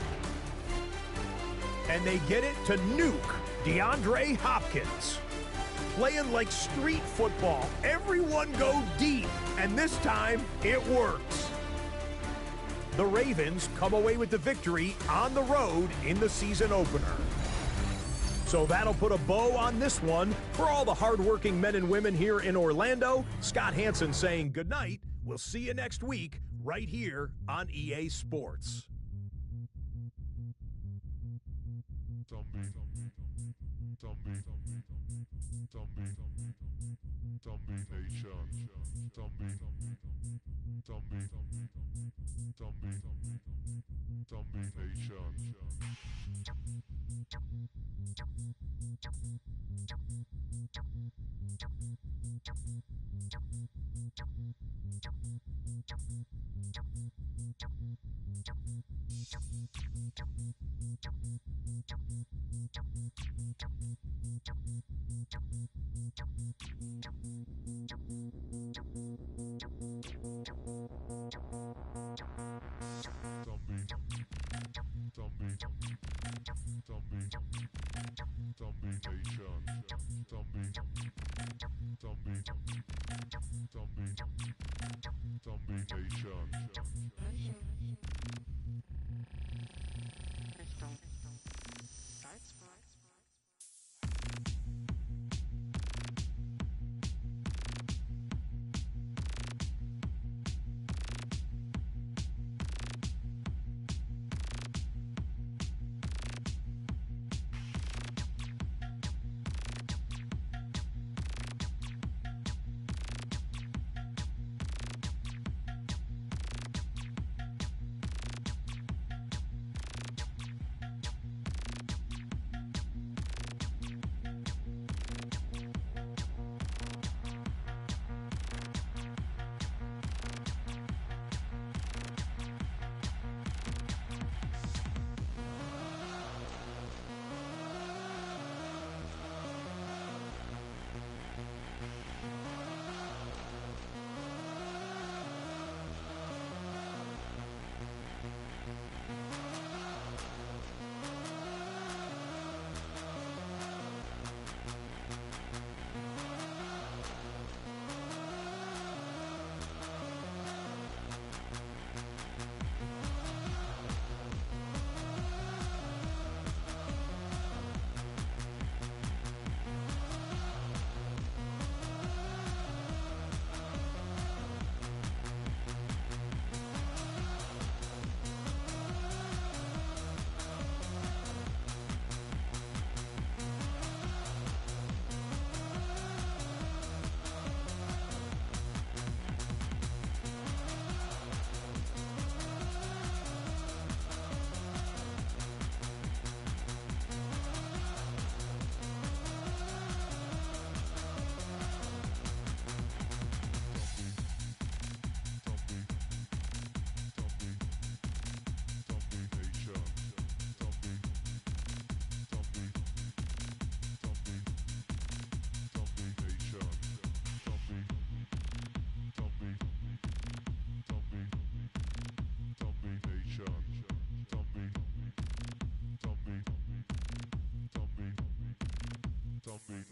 And they get it to nuke DeAndre Hopkins. Playing like street football. Everyone go deep, and this time it works. The Ravens come away with the victory on the road in the season opener. So that'll put a bow on this one. For all the hardworking men and women here in Orlando, Scott Hansen saying good night. We'll see you next week right here on EA Sports.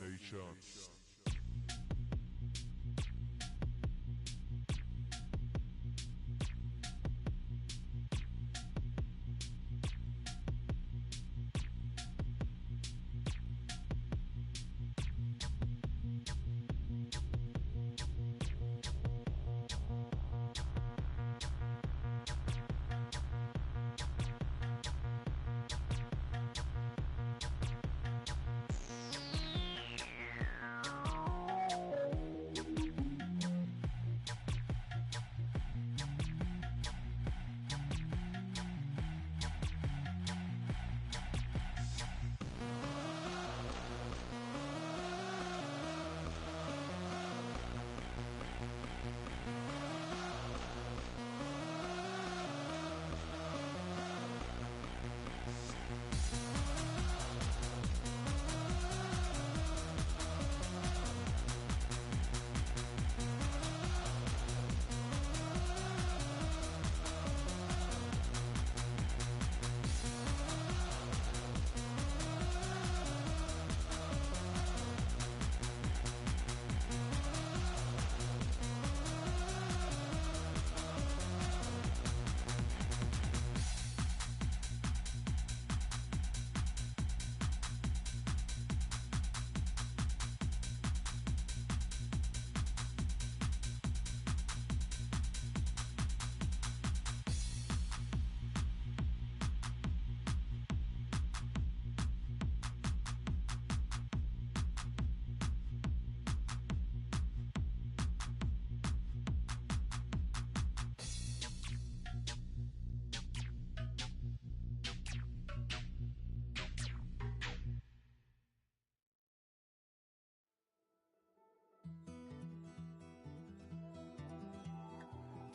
Nations.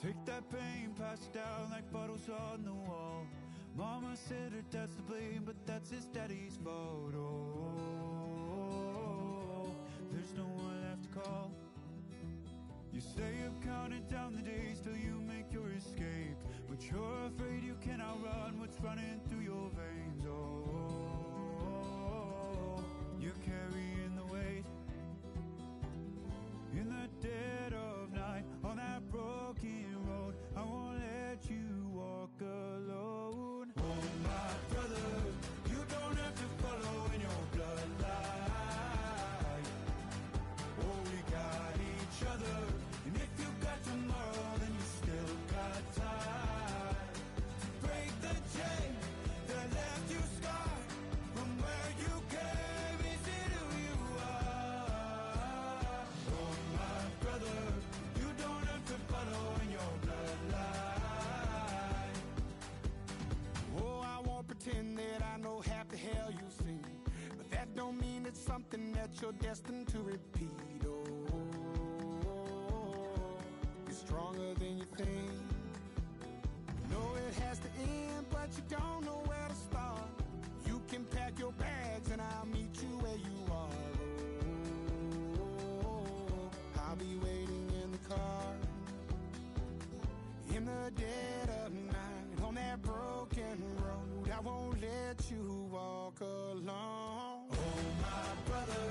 Take that pain, pass it down like bottles on the wall. Mama said her dad's to blame, but that's his daddy's fault. Oh, there's no one left to call. You stay up counting down the days till you make your escape, but you're afraid you can outrun what's running through your veins. Oh, you're carrying the weight in the dead of night on that broken road. I won't let you walk alone. Oh, my brother, you don't have to follow in your bloodline. Oh, we got each other, and if you got tomorrow, then you still got time to break the chain that left you scarred from where you came. Is it who you are? Oh, my brother, you don't have to follow in your bloodline. Oh, I won't pretend that I know half the hell you've seen, but that don't mean it's something that you're destined to repeat. Oh, you're stronger than you think. You know it has to end, but you don't know where to start. You can pack your bags and I'll meet you where you are. Oh, I'll be waiting in the car in the dead of night on that broken road. I won't let you walk alone. Oh, my brother,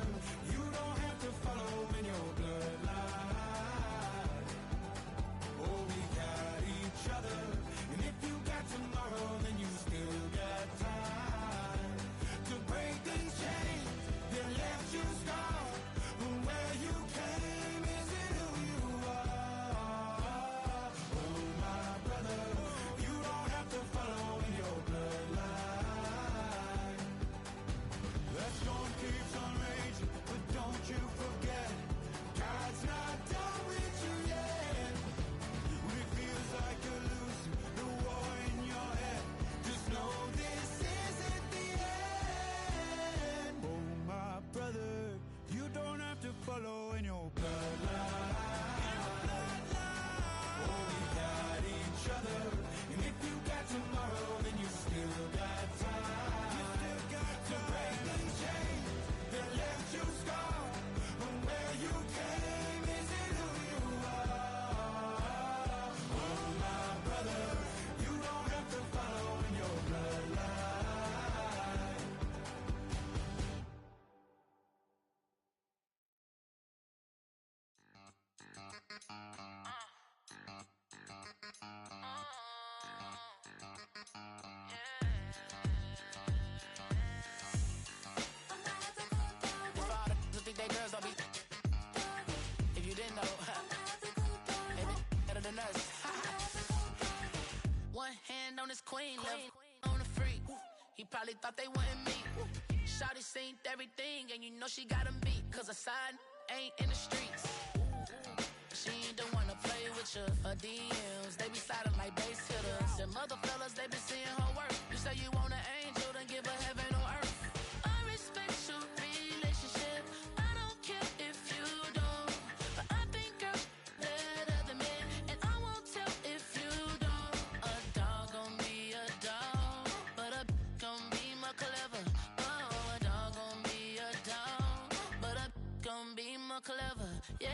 you don't have to follow in your bloodline. Oh, we got each other, and if you got tomorrow, then you still got time to break these chains that left you scarred from where you came. Is it who you are? Oh, my brother, gay girls don't be. If you didn't know, maybe better than us. One hand on his queen, left on the freak. He probably thought they wanted me. Shawty seen everything, and you know she got him beat. Cause a side ain't in the streets. She ain't the one to play with you. Her DMs, they be sliding like base hitters. The mother fellas, they be seeing her work. You say you want an angel, then give her heaven on earth. I respect your relationship. I don't care if you don't. But I think girls better than men. And I won't tell if you don't. A dog gon' be a dog. But a gon' be more clever. Oh, a dog gon' be a dog. But a gon' be more clever. Yeah.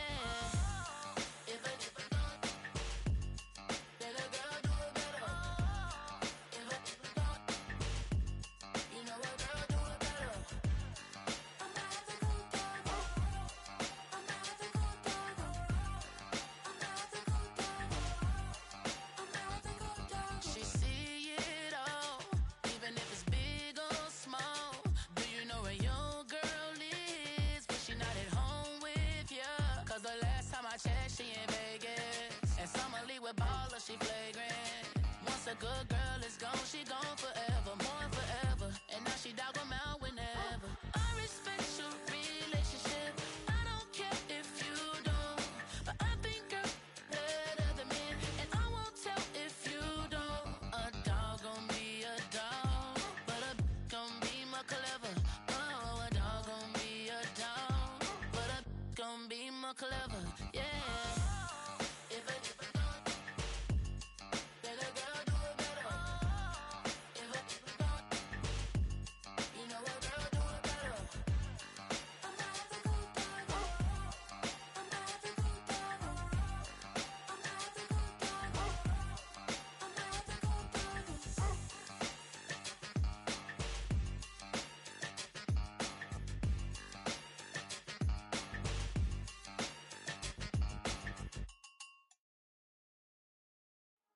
She flagrant. Once a good girl is gone, she gone forever, more forever. And now she dog 'em out whenever. I respect your relationship. I don't care if you don't. But I think girls better than men. And I won't tell if you don't. A dog gon' be a dog. But a gon' be more clever. Oh, a dog gon' be a dog. But a gon' be more clever. Yeah.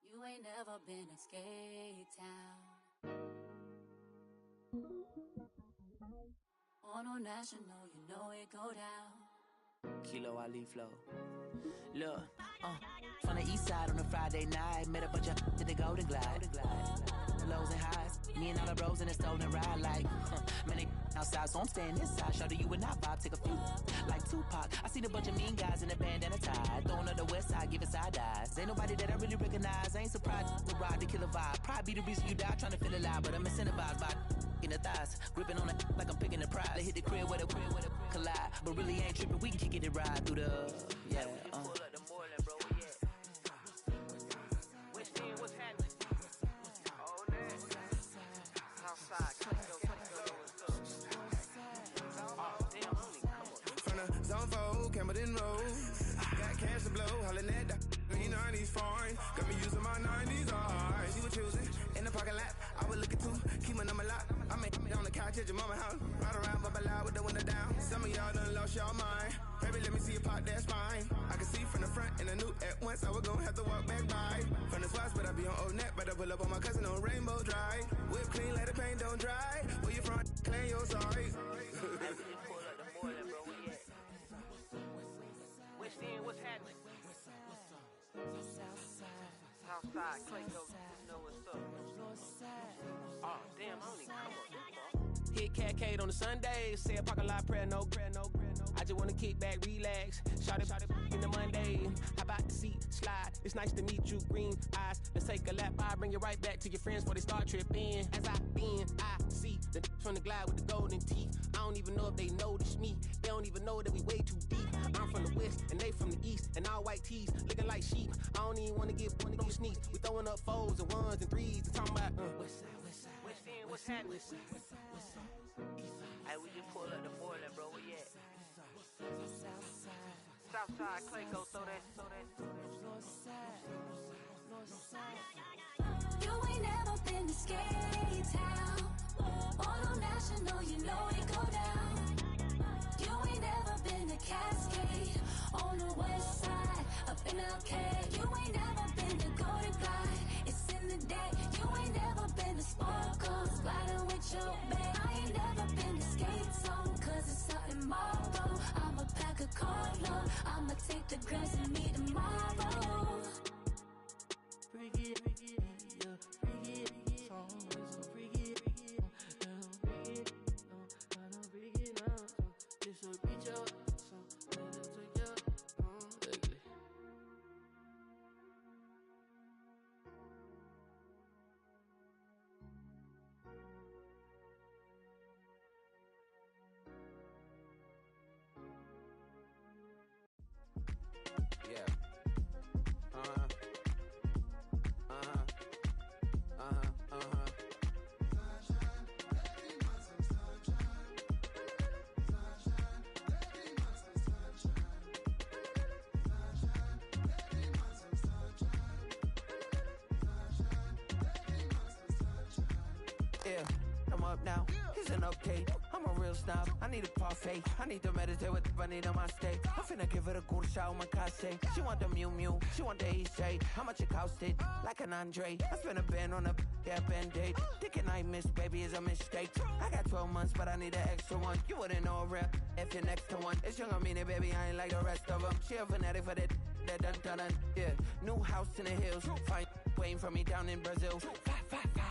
You ain't never been a skate town. On national, you know it go down. Kilo Ali flow. Look, from the east side on a Friday night, met a bunch of to the Golden Glide. The lows and highs, me and all the bros in a stolen ride like, man, they outside, so I'm staying inside. Show you and I vibe, take a few like Tupac. I seen a bunch of mean guys in a bandana tie, throwing up the west side, giving side eyes. Ain't nobody that I really recognize. I ain't surprised to ride the killer vibe. Probably be the reason you die trying to feel alive, but I'm incentivized by in the thighs, gripping on it like I'm picking the prize. They hit the crib where the collide, but really ain't tripping. We can kick it and ride through the pull up the Moreland, bro. What's happening? Oh, man. Outside, from the zone 4, Campbellton Road. Got cash to blow, hollering at the 90s foreign. Got me using my 90s, alright. She was choosing in the parking lot. I was looking too, keep my number locked. I make on the couch at your mama house. Ride around, bubble loud with the window down. Some of y'all done lost y'all mind. Baby, let me see you pop that spine. I can see from the front and I knew at once I was gonna have to walk back by. From the spots, but I be on Old Neck. Better pull up on my cousin on Rainbow Drive. Whip clean, let the paint don't dry. Where you from? Claim your sorry. What's happening? Southside, Clayco, you know what's up. Oh, damn, I don't even come up. Hit Catcade on the Sundays, say a parking lot prayer, no. I just wanna kick back, relax, shout it in the Monday. How about the seat slide? It's nice to meet you, green eyes. Let's take a lap by, bring you right back to your friends before they start tripping. As I bend, I see the from the glide with the golden teeth. I don't even know if they notice me. They don't even know that we way too deep. I'm from the west and they from the east, and all white tees looking like sheep. I don't even wanna get one of those sneaks. We throwing up 4s and 1s and 3s and talking about west end, what's happening? Hey, we just pull up the Moreland, bro. Where you at? Southside, Clayco, throw that. You ain't never been to skate town. On national, you know it go down. You ain't never been to Cascade. On the west side, up in Arcade. You ain't never been to Golden Glide. It's in the day. You ain't never been to Sparkles, gliding with your babe. I ain't never been to Skate Zone, cause it's something more. I'm up now. Here's an update. I'm a real snob. I need a parfait. I need to meditate with the bunny on my stay. I'm finna give her a good shot with my casse. She want the Mew Mew. She want the East. How much it costed? Like an Andre. I spent a band on a band-aid. Thinking I missed, baby, is a mistake. I got 12 months, but I need an extra one. You wouldn't know a rep if you're next to one. It's young, I mean it, baby, I ain't like the rest of them. She a fanatic for that dun. Yeah, new house in the hills. Fine, waiting for me down in Brazil. 5,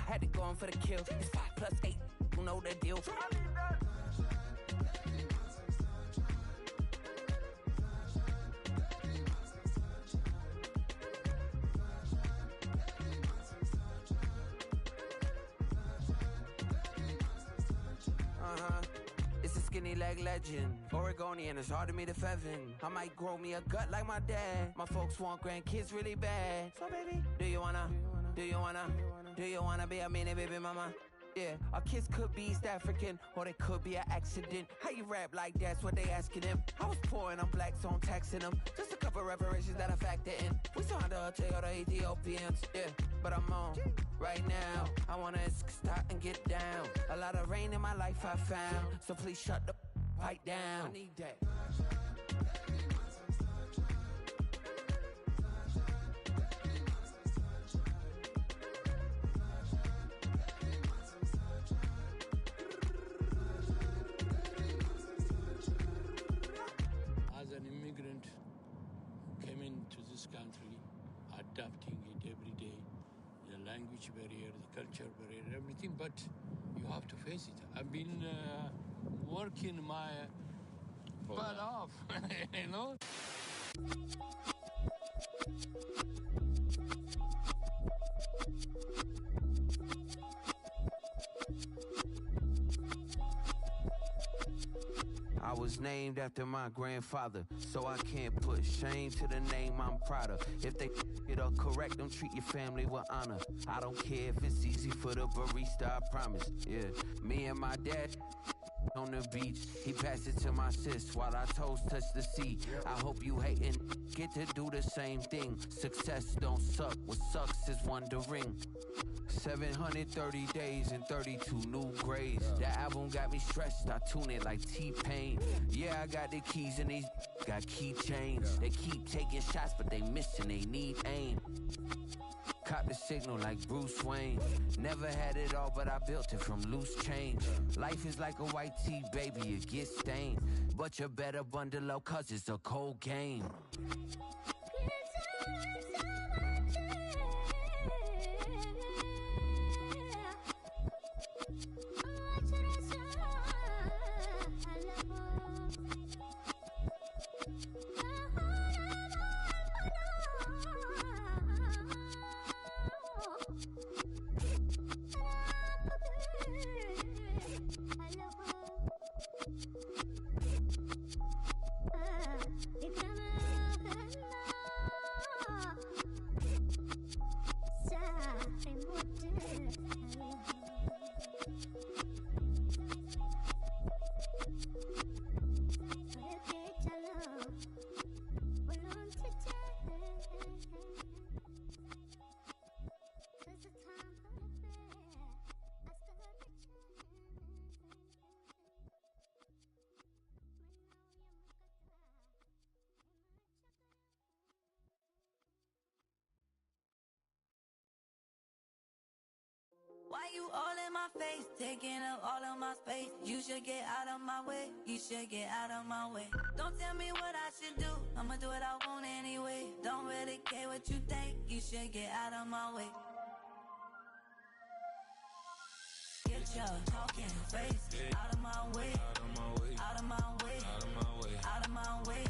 had to go on for the kill. It's 5 plus 8, you know the deal. It's a skinny leg legend. Oregonian, it's hard to meet a Fevin. I might grow me a gut like my dad. My folks want grandkids really bad. So baby, do you wanna be a mini baby mama? Yeah, our kids could be East African, or they could be an accident. How you rap like that's what they asking him. I was poor and I'm black, so I'm taxing them. Just a couple reparations that I factor in. We saw the other Ethiopians, yeah, but I'm on right now. I wanna stop and get down. A lot of rain in my life I found, so please shut the pipe down. I need that. As an immigrant, came into this country, adapting it every day, the language barrier, the culture barrier, everything, but you have to face it. I've been working my butt off, you know? I was named after my grandfather, so I can't put shame to the name I'm proud of. If they it up correct, don't treat your family with honor. I don't care if it's easy for the barista, I promise. Yeah, me and my dad on the beach, he passed it to my sis while our toes touch the sea. I hope you hatin' get to do the same thing. Success don't suck, what sucks is wondering. 730 days and 32 new grades. That album got me stressed, I tune it like T-Pain. Yeah, I got the keys and these got keychains. They keep taking shots, but they missing, they need aim. Caught the signal like Bruce Wayne. Never had it all, but I built it from loose change. Life is like a white tee, baby, it gets stained. But you better bundle up, cause it's a cold game. Why you all in my face, taking up all of my space? You should get out of my way, you should get out of my way. Don't tell me what I should do, I'ma do what I want anyway. Don't really care what you think, you should get out of my way. Get your talking face out of my way, out of my way, out of my way, out of my way, out of my way.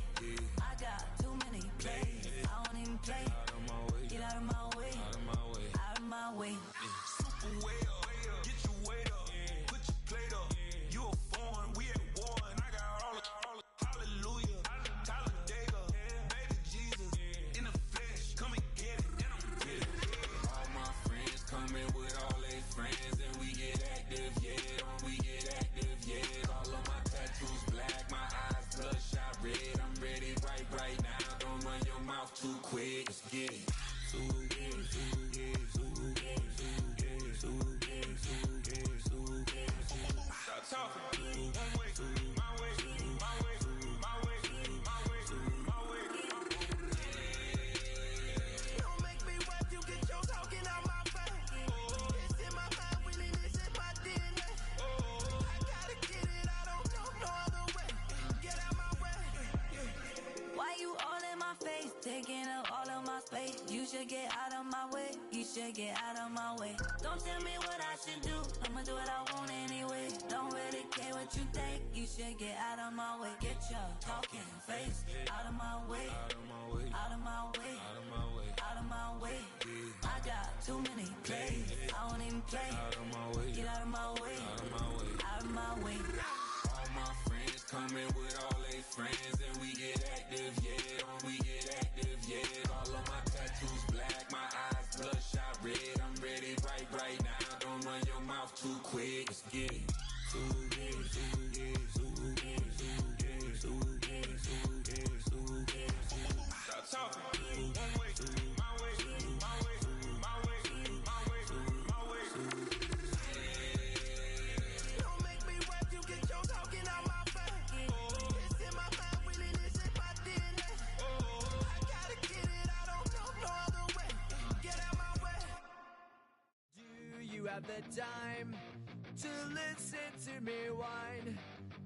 I got too many plays, I don't even play. Out of my way, get out of my way, out of my way, out of my way. Way up, get your weight up, put your plate up. You a foreign, we at war, and I got all hallelujah, Talladega, baby Jesus, in the flesh, come and get it, and I'm with it. All my friends coming with all their friends, and we get active, yeah, we get active, yeah. All of my tattoos black, my eyes bloodshot red. I'm ready right now, don't run your mouth too quick, let's get it. talking. One way, my way, my way, my way, my way, my way. Don't make me wipe you, get your talking out my face. It's in my mind, really, this is my DNA. I gotta get it, I don't know no other way. Get out my way. Why you all in my face, taking up all of my space? You should get out of my way, you should get out of my way. Don't tell me what I should do, I'ma do what I want anyway. Don't really care what you think, you should get out of my way. Get your talking face out of my way, out of my way, out of my way, out of my way, out of my way. I got too many plays, I won't even play. Out of my way, get out of my way, out of my way, out of my way. All my friends coming with all they friends, and we get active, yeah. We get active, yeah. All of my tattoos black, my eyes bloodshot red. I'm ready right now. Don't run your mouth too quick. Let's get it. Stop talking. One way, my way, my way, my way, my way, my way. Don't make me wipe you, get your talking out my face. It's in my mind, really, this is my DNA. I gotta get it, I don't know no other way. Get out my way. Do you have the time to listen to me whine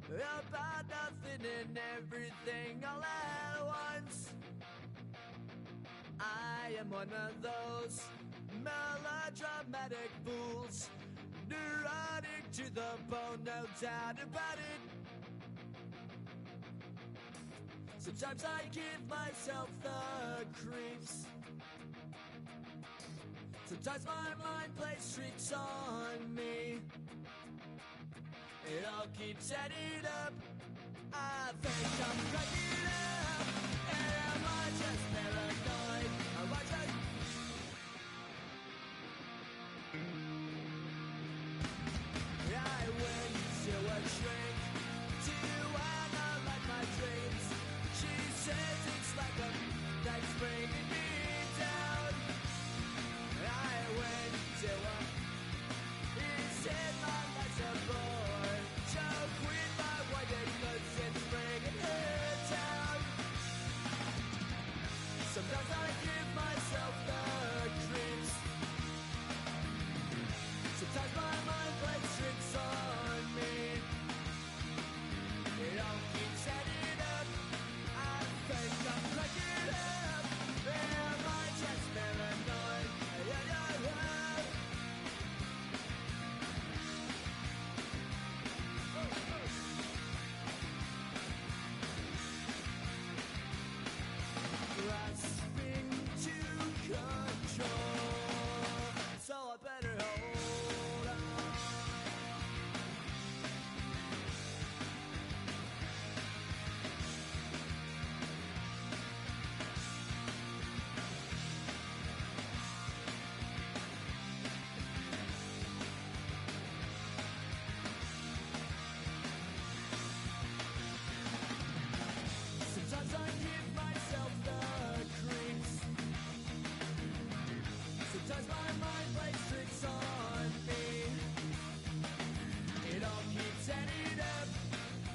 about nothing and everything all at once? I am one of those melodramatic fools, neurotic to the bone, no doubt about it. Sometimes I give myself the creeps. Sometimes my mind plays tricks on me. It all keeps adding up. I think I'm cracking up. Am I just paranoid? Am I just... I went to a shrink to analyze my dreams. She says it's like a that's bringing me down. I went to a... He said my life's a bore. So quit my wife because it's bringing her down. Sometimes I give myself the creeps. Sometimes my mind plays tricks on me. It all keeps adding up. I think I'm cracking up. Am I just paranoid? Yeah. Grasping to control, so I better hold on. Sometimes I give myself the creeps. Sometimes my mind plays tricks on me. It all keeps adding up.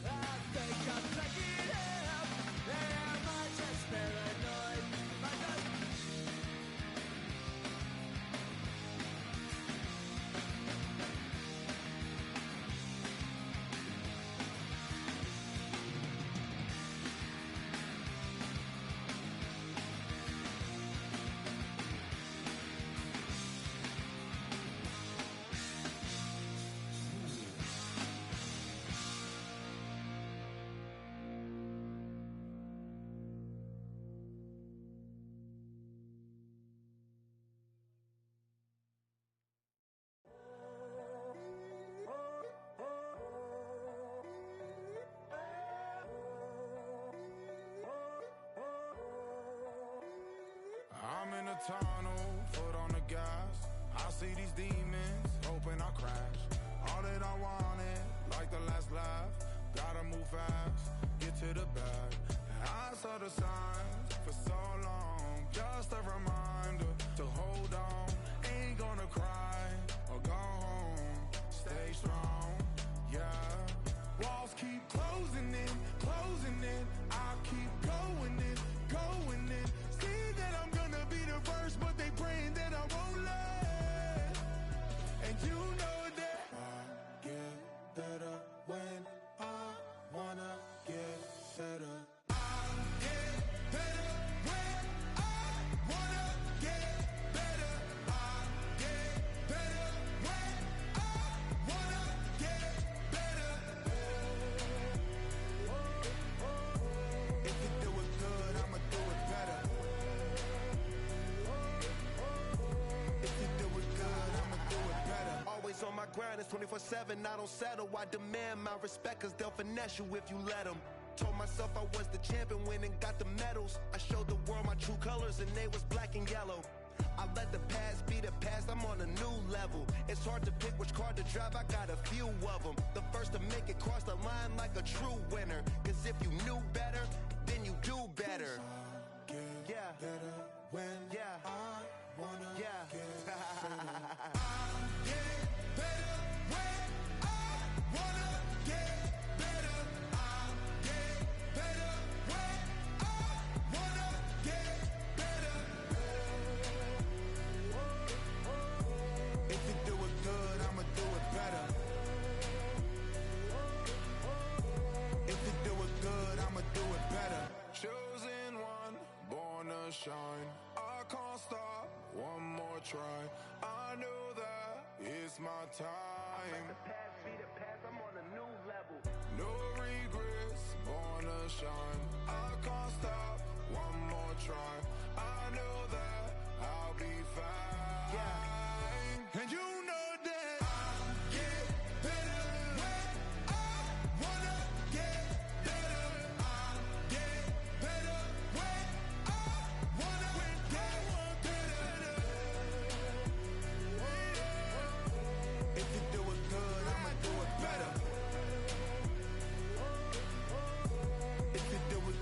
I think I'm cracking up. Am I just paranoid? Am I just... I'm in a tunnel, foot on the gas. I see these demons, hoping I crash. All that I wanted, like the last laugh. Gotta move fast, get to the bag. I saw the signs for so long, just a reminder to hold on. Ain't gonna cry or go home, stay strong, yeah. it's 24/7, I don't settle. I demand my respect, cause they'll finesse you if you let them. Told myself I was the champion, went and got the medals. I showed the world my true colors, and they was black and yellow. I let the past be the past, I'm on a new level. It's hard to pick which car to drive, I got a few of them. The first to make it cross the line like a true winner. Cause if you knew better, then you do better. Yeah. Better when I wanna yeah. get better. I get better when I wanna get better. I get better when I wanna get better. If you do it good, I'ma do it better. If you do it good, I'ma do it better. Chosen one, born to shine. I can't stop, one more try. I know that it's my time. The past be the past, I'm on a new level. No regrets, born to shine. I can't stop, one more try. I know that I'll be fine. Yeah. And you know that I get better when I wanna get better. I get better when I wanna get better. If you do it good, I'ma do it better. If you do it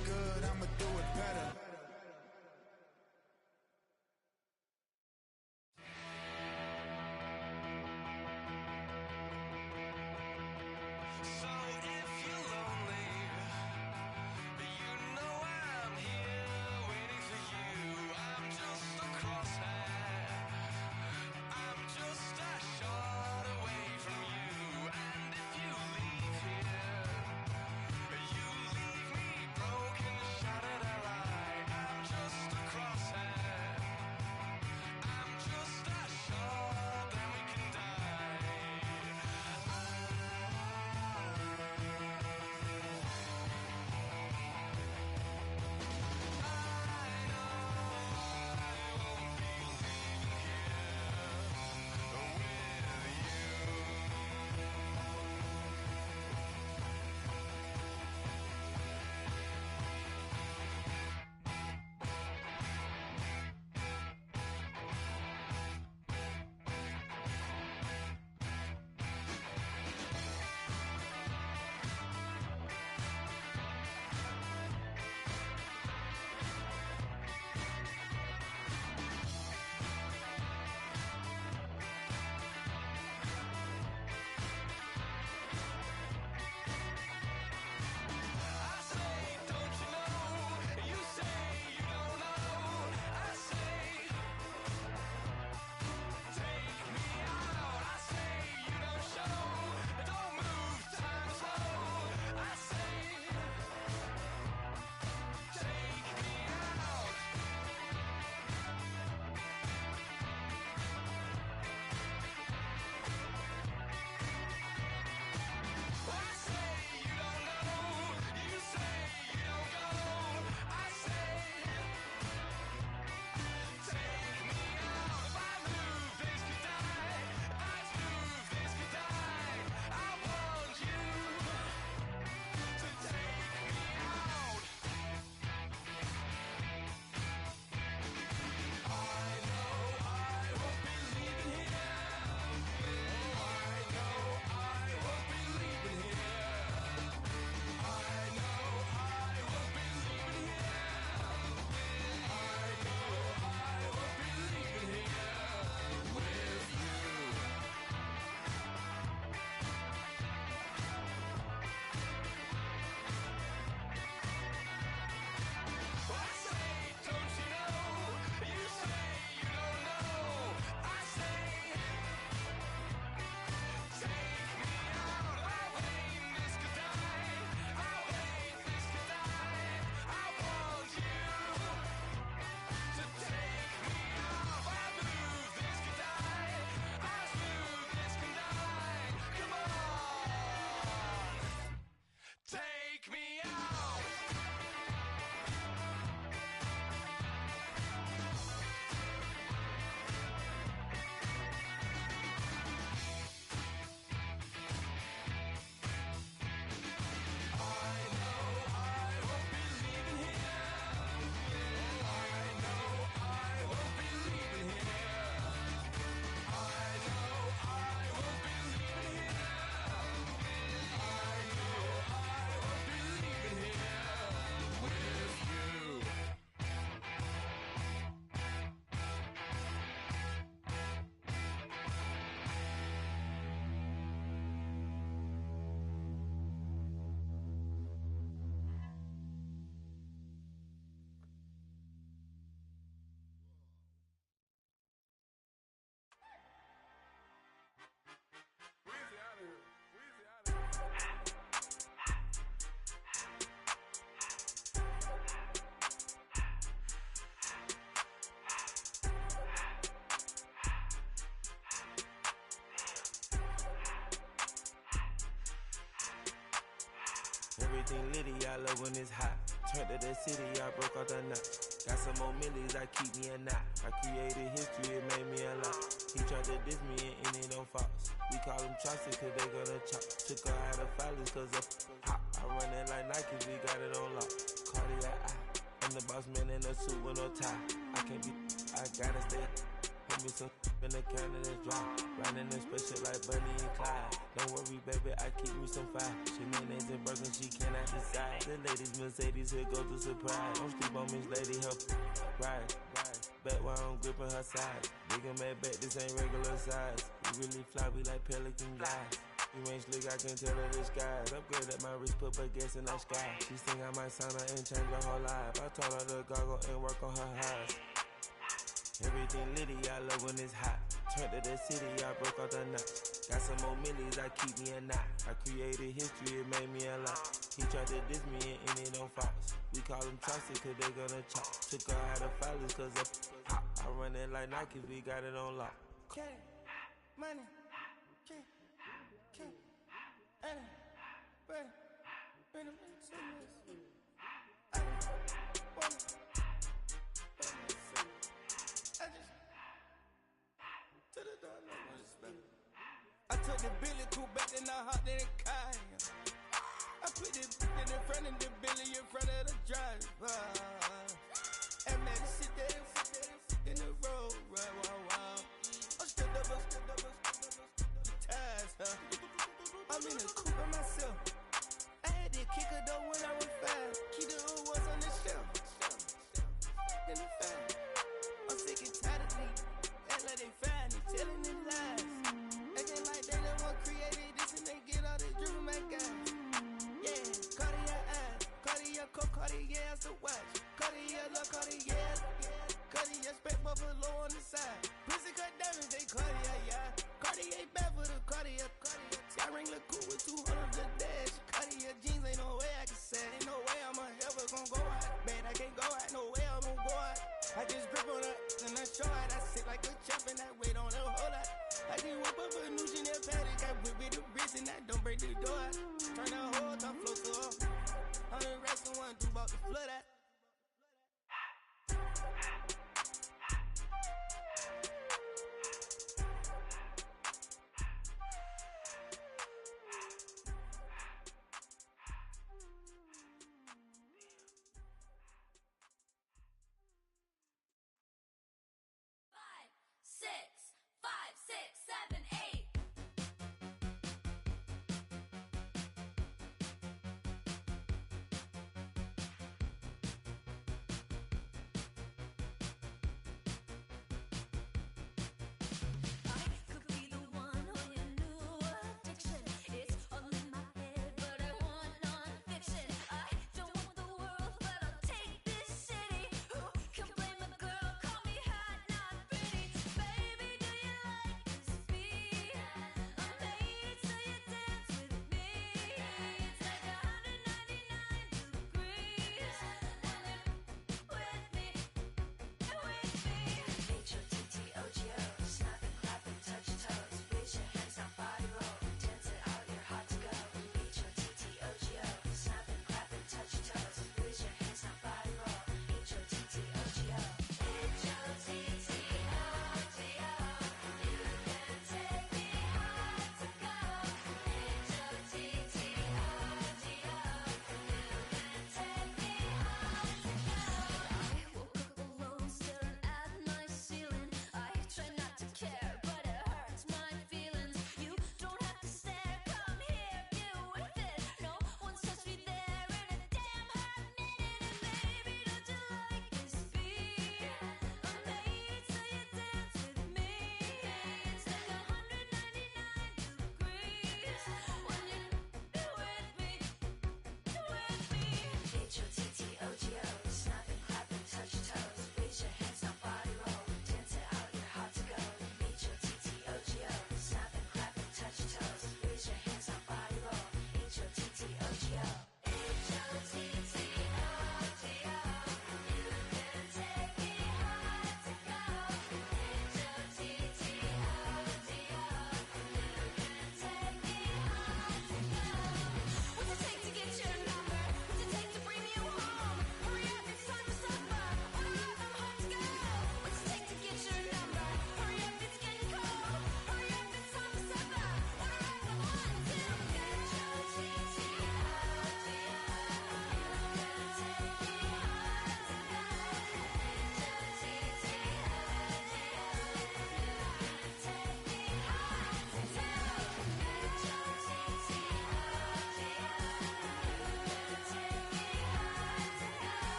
Everything litty, I love when it's hot. Turned to the city, I broke out the knot. Got some more millies, I keep me a knot. I created history, it made me a lot. He tried to diss me and it don't false. We call them chopsticks cause they gonna chop. Took her out of filers cause of hot. I run it like Nike, we got it on lock. Cardiac eye. I'm the boss man in a suit with no tie. I can't be, I gotta stay. Hold me some in the counter that's dry. Riding in special like Bunny and Clyde. Don't worry, baby, I keep me some fire. She mayonnaise and burger, she cannot decide. The ladies Mercedes, here goes the surprise. Don't sleep on Miss Lady, help ride. Back while I'm gripping her side. Big and mad back, this ain't regular size. We really fly, we like pelican guys. You ain't slick, I can tell her the skies. Upgrade at my wrist, put gas in the sky. She think I might sign her and change her whole life. I told her to goggle and work on her highs. Everything litty, I love when it's hot. Turned to the city, I broke out the knot. Got some more millies, I keep me a knot. I created history, it made me a lot. He tried to diss me and it don't false. We call them chopsticks cause they gonna chop. Took her out of filers cause of hot. I run it like Nike, we got it on lock. Okay, money. I took the Billy Cool back, then I hopped in the car. I put the in front of the Billy in front of the driver. And man, sit there in the road, right, wow. I'm still double, ties, huh? I'm in the coupe by myself. I had to kick her though when I was 5. Keep the old ones on the shelf. In the file. I'm sick and tired of these. Act like they find it, telling them lies. Acting like they the one created this and they get all this driven back guys. Yeah, Cartier eyes, Cartier coat, Cartier ass to watch.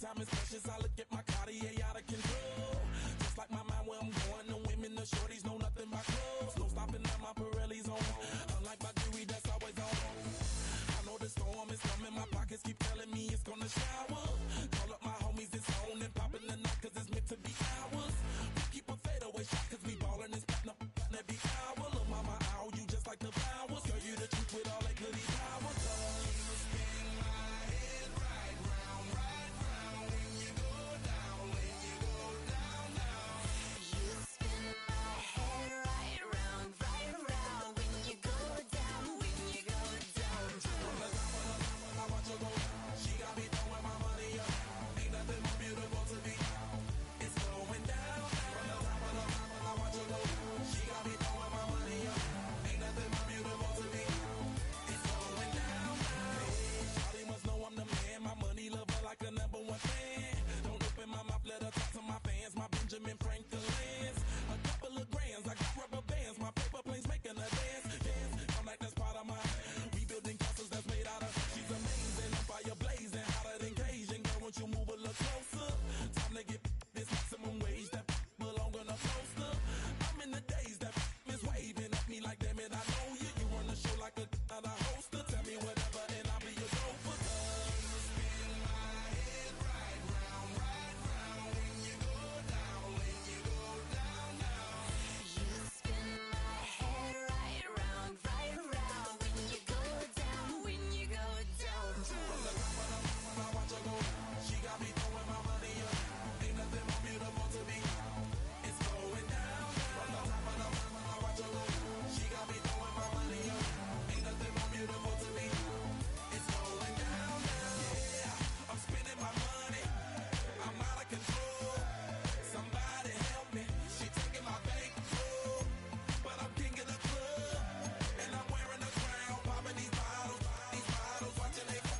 time is precious. I look at my Cartier out of control. Just like my mind where I'm going. The women, the shorties know nothing but clothes. No stopping at my Pirelli's on. Unlike my jewelry that's always on. I know the storm is coming. My pockets keep telling me it's gonna shower. Call up my homies, it's on and popping the night cause it's meant to be ours. We keep a fadeaway shot cause we ballin' and spittin' up every hour. Look mama, ow, you just like the flowers. Girl, you the truth with all that goody power. You spin my head right round when you go down, when you go down, down. You spin my head right round when you go down, when you go down. From the top of the mountain, I watch her go down. She got me throwing my money up. Ain't nothing more beautiful to me. It's going down. From the top of the mountain, I watch her go down. She got me throwing my money up. Ain't nothing more beautiful to me. It's going down. Shawty must know I'm the man. My money lover like a number one fan. Don't open my mouth, let her talk to my fans. My Benjamin Franklin's. A couple of grands, I got rubber bands. My paper planes making a dance. Dance, I'm like that's part of my. We building castles that's made out of. She's amazing, I'm fire blazing, hotter than Cajun. Girl, won't you move a little closer? Time to get this maximum wage that belong on a poster. I'm in the days that is waving at me like damn it, I know you. You run the show like a hoster. Tell me whatever and I'll be your gopher. You spin my head right round when you go down, when you go down, down. You spin my head right round when you go down, when you go down. From the top of the mountain, I watch her go down. She got me throwing my money up. Ain't nothing more beautiful to me. It's going down. From the top of the mountain, I watch her go down. She got me throwing my money up. Ain't nothing more beautiful to me. It's going down. Yeah, I'm spending my money. I'm out of control. Somebody help me. She taking my bankroll, but I'm king of the club, and I'm wearing a crown. Popping these bottles, watching they go.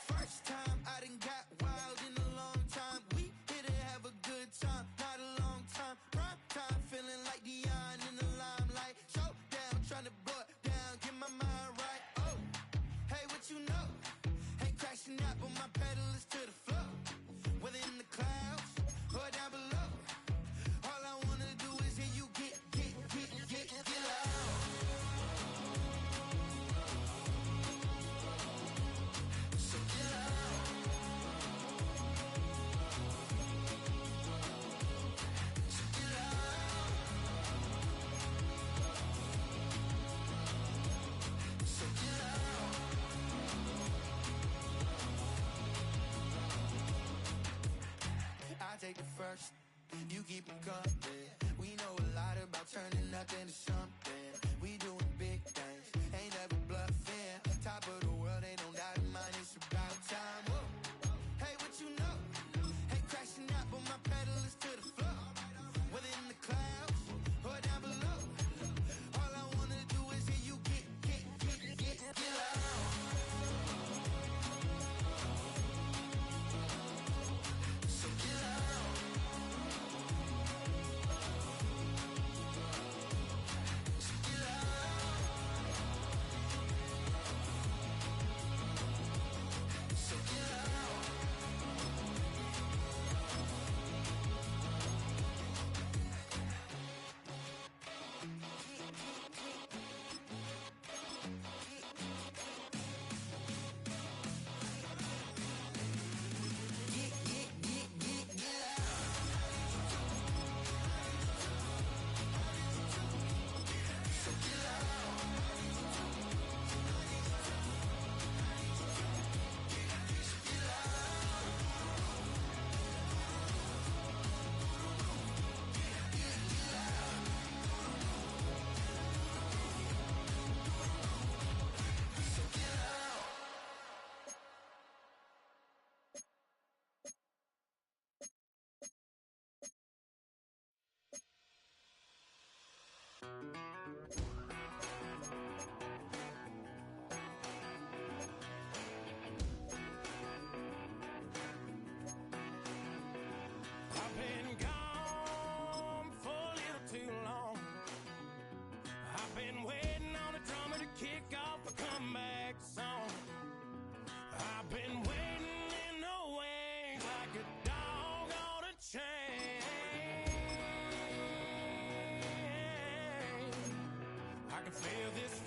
First time I done got wild in a long time. We here to have a good time, not a long time. Prime time, feeling like Dion in the limelight. Showdown, trying to blow it down, get my mind right. Oh, hey, what you know? Ain't crashing out, but my pedal is to the floor. Whether in the clouds or down below, all I wanna do is hear you get loud. So get loud. So get loud. So get loud. I take the first, you keep them coming. We know a lot about turning nothing to something. We doing big things, ain't never bluffing. Top of the world, ain't no doubt in mine, it's about time. Whoa. Hey, what you know? Ain't crashing out, but my pedal is to the floor. Whether in the clouds or down below, all I wanna do is hear you get loud. So get loud. So get can feel this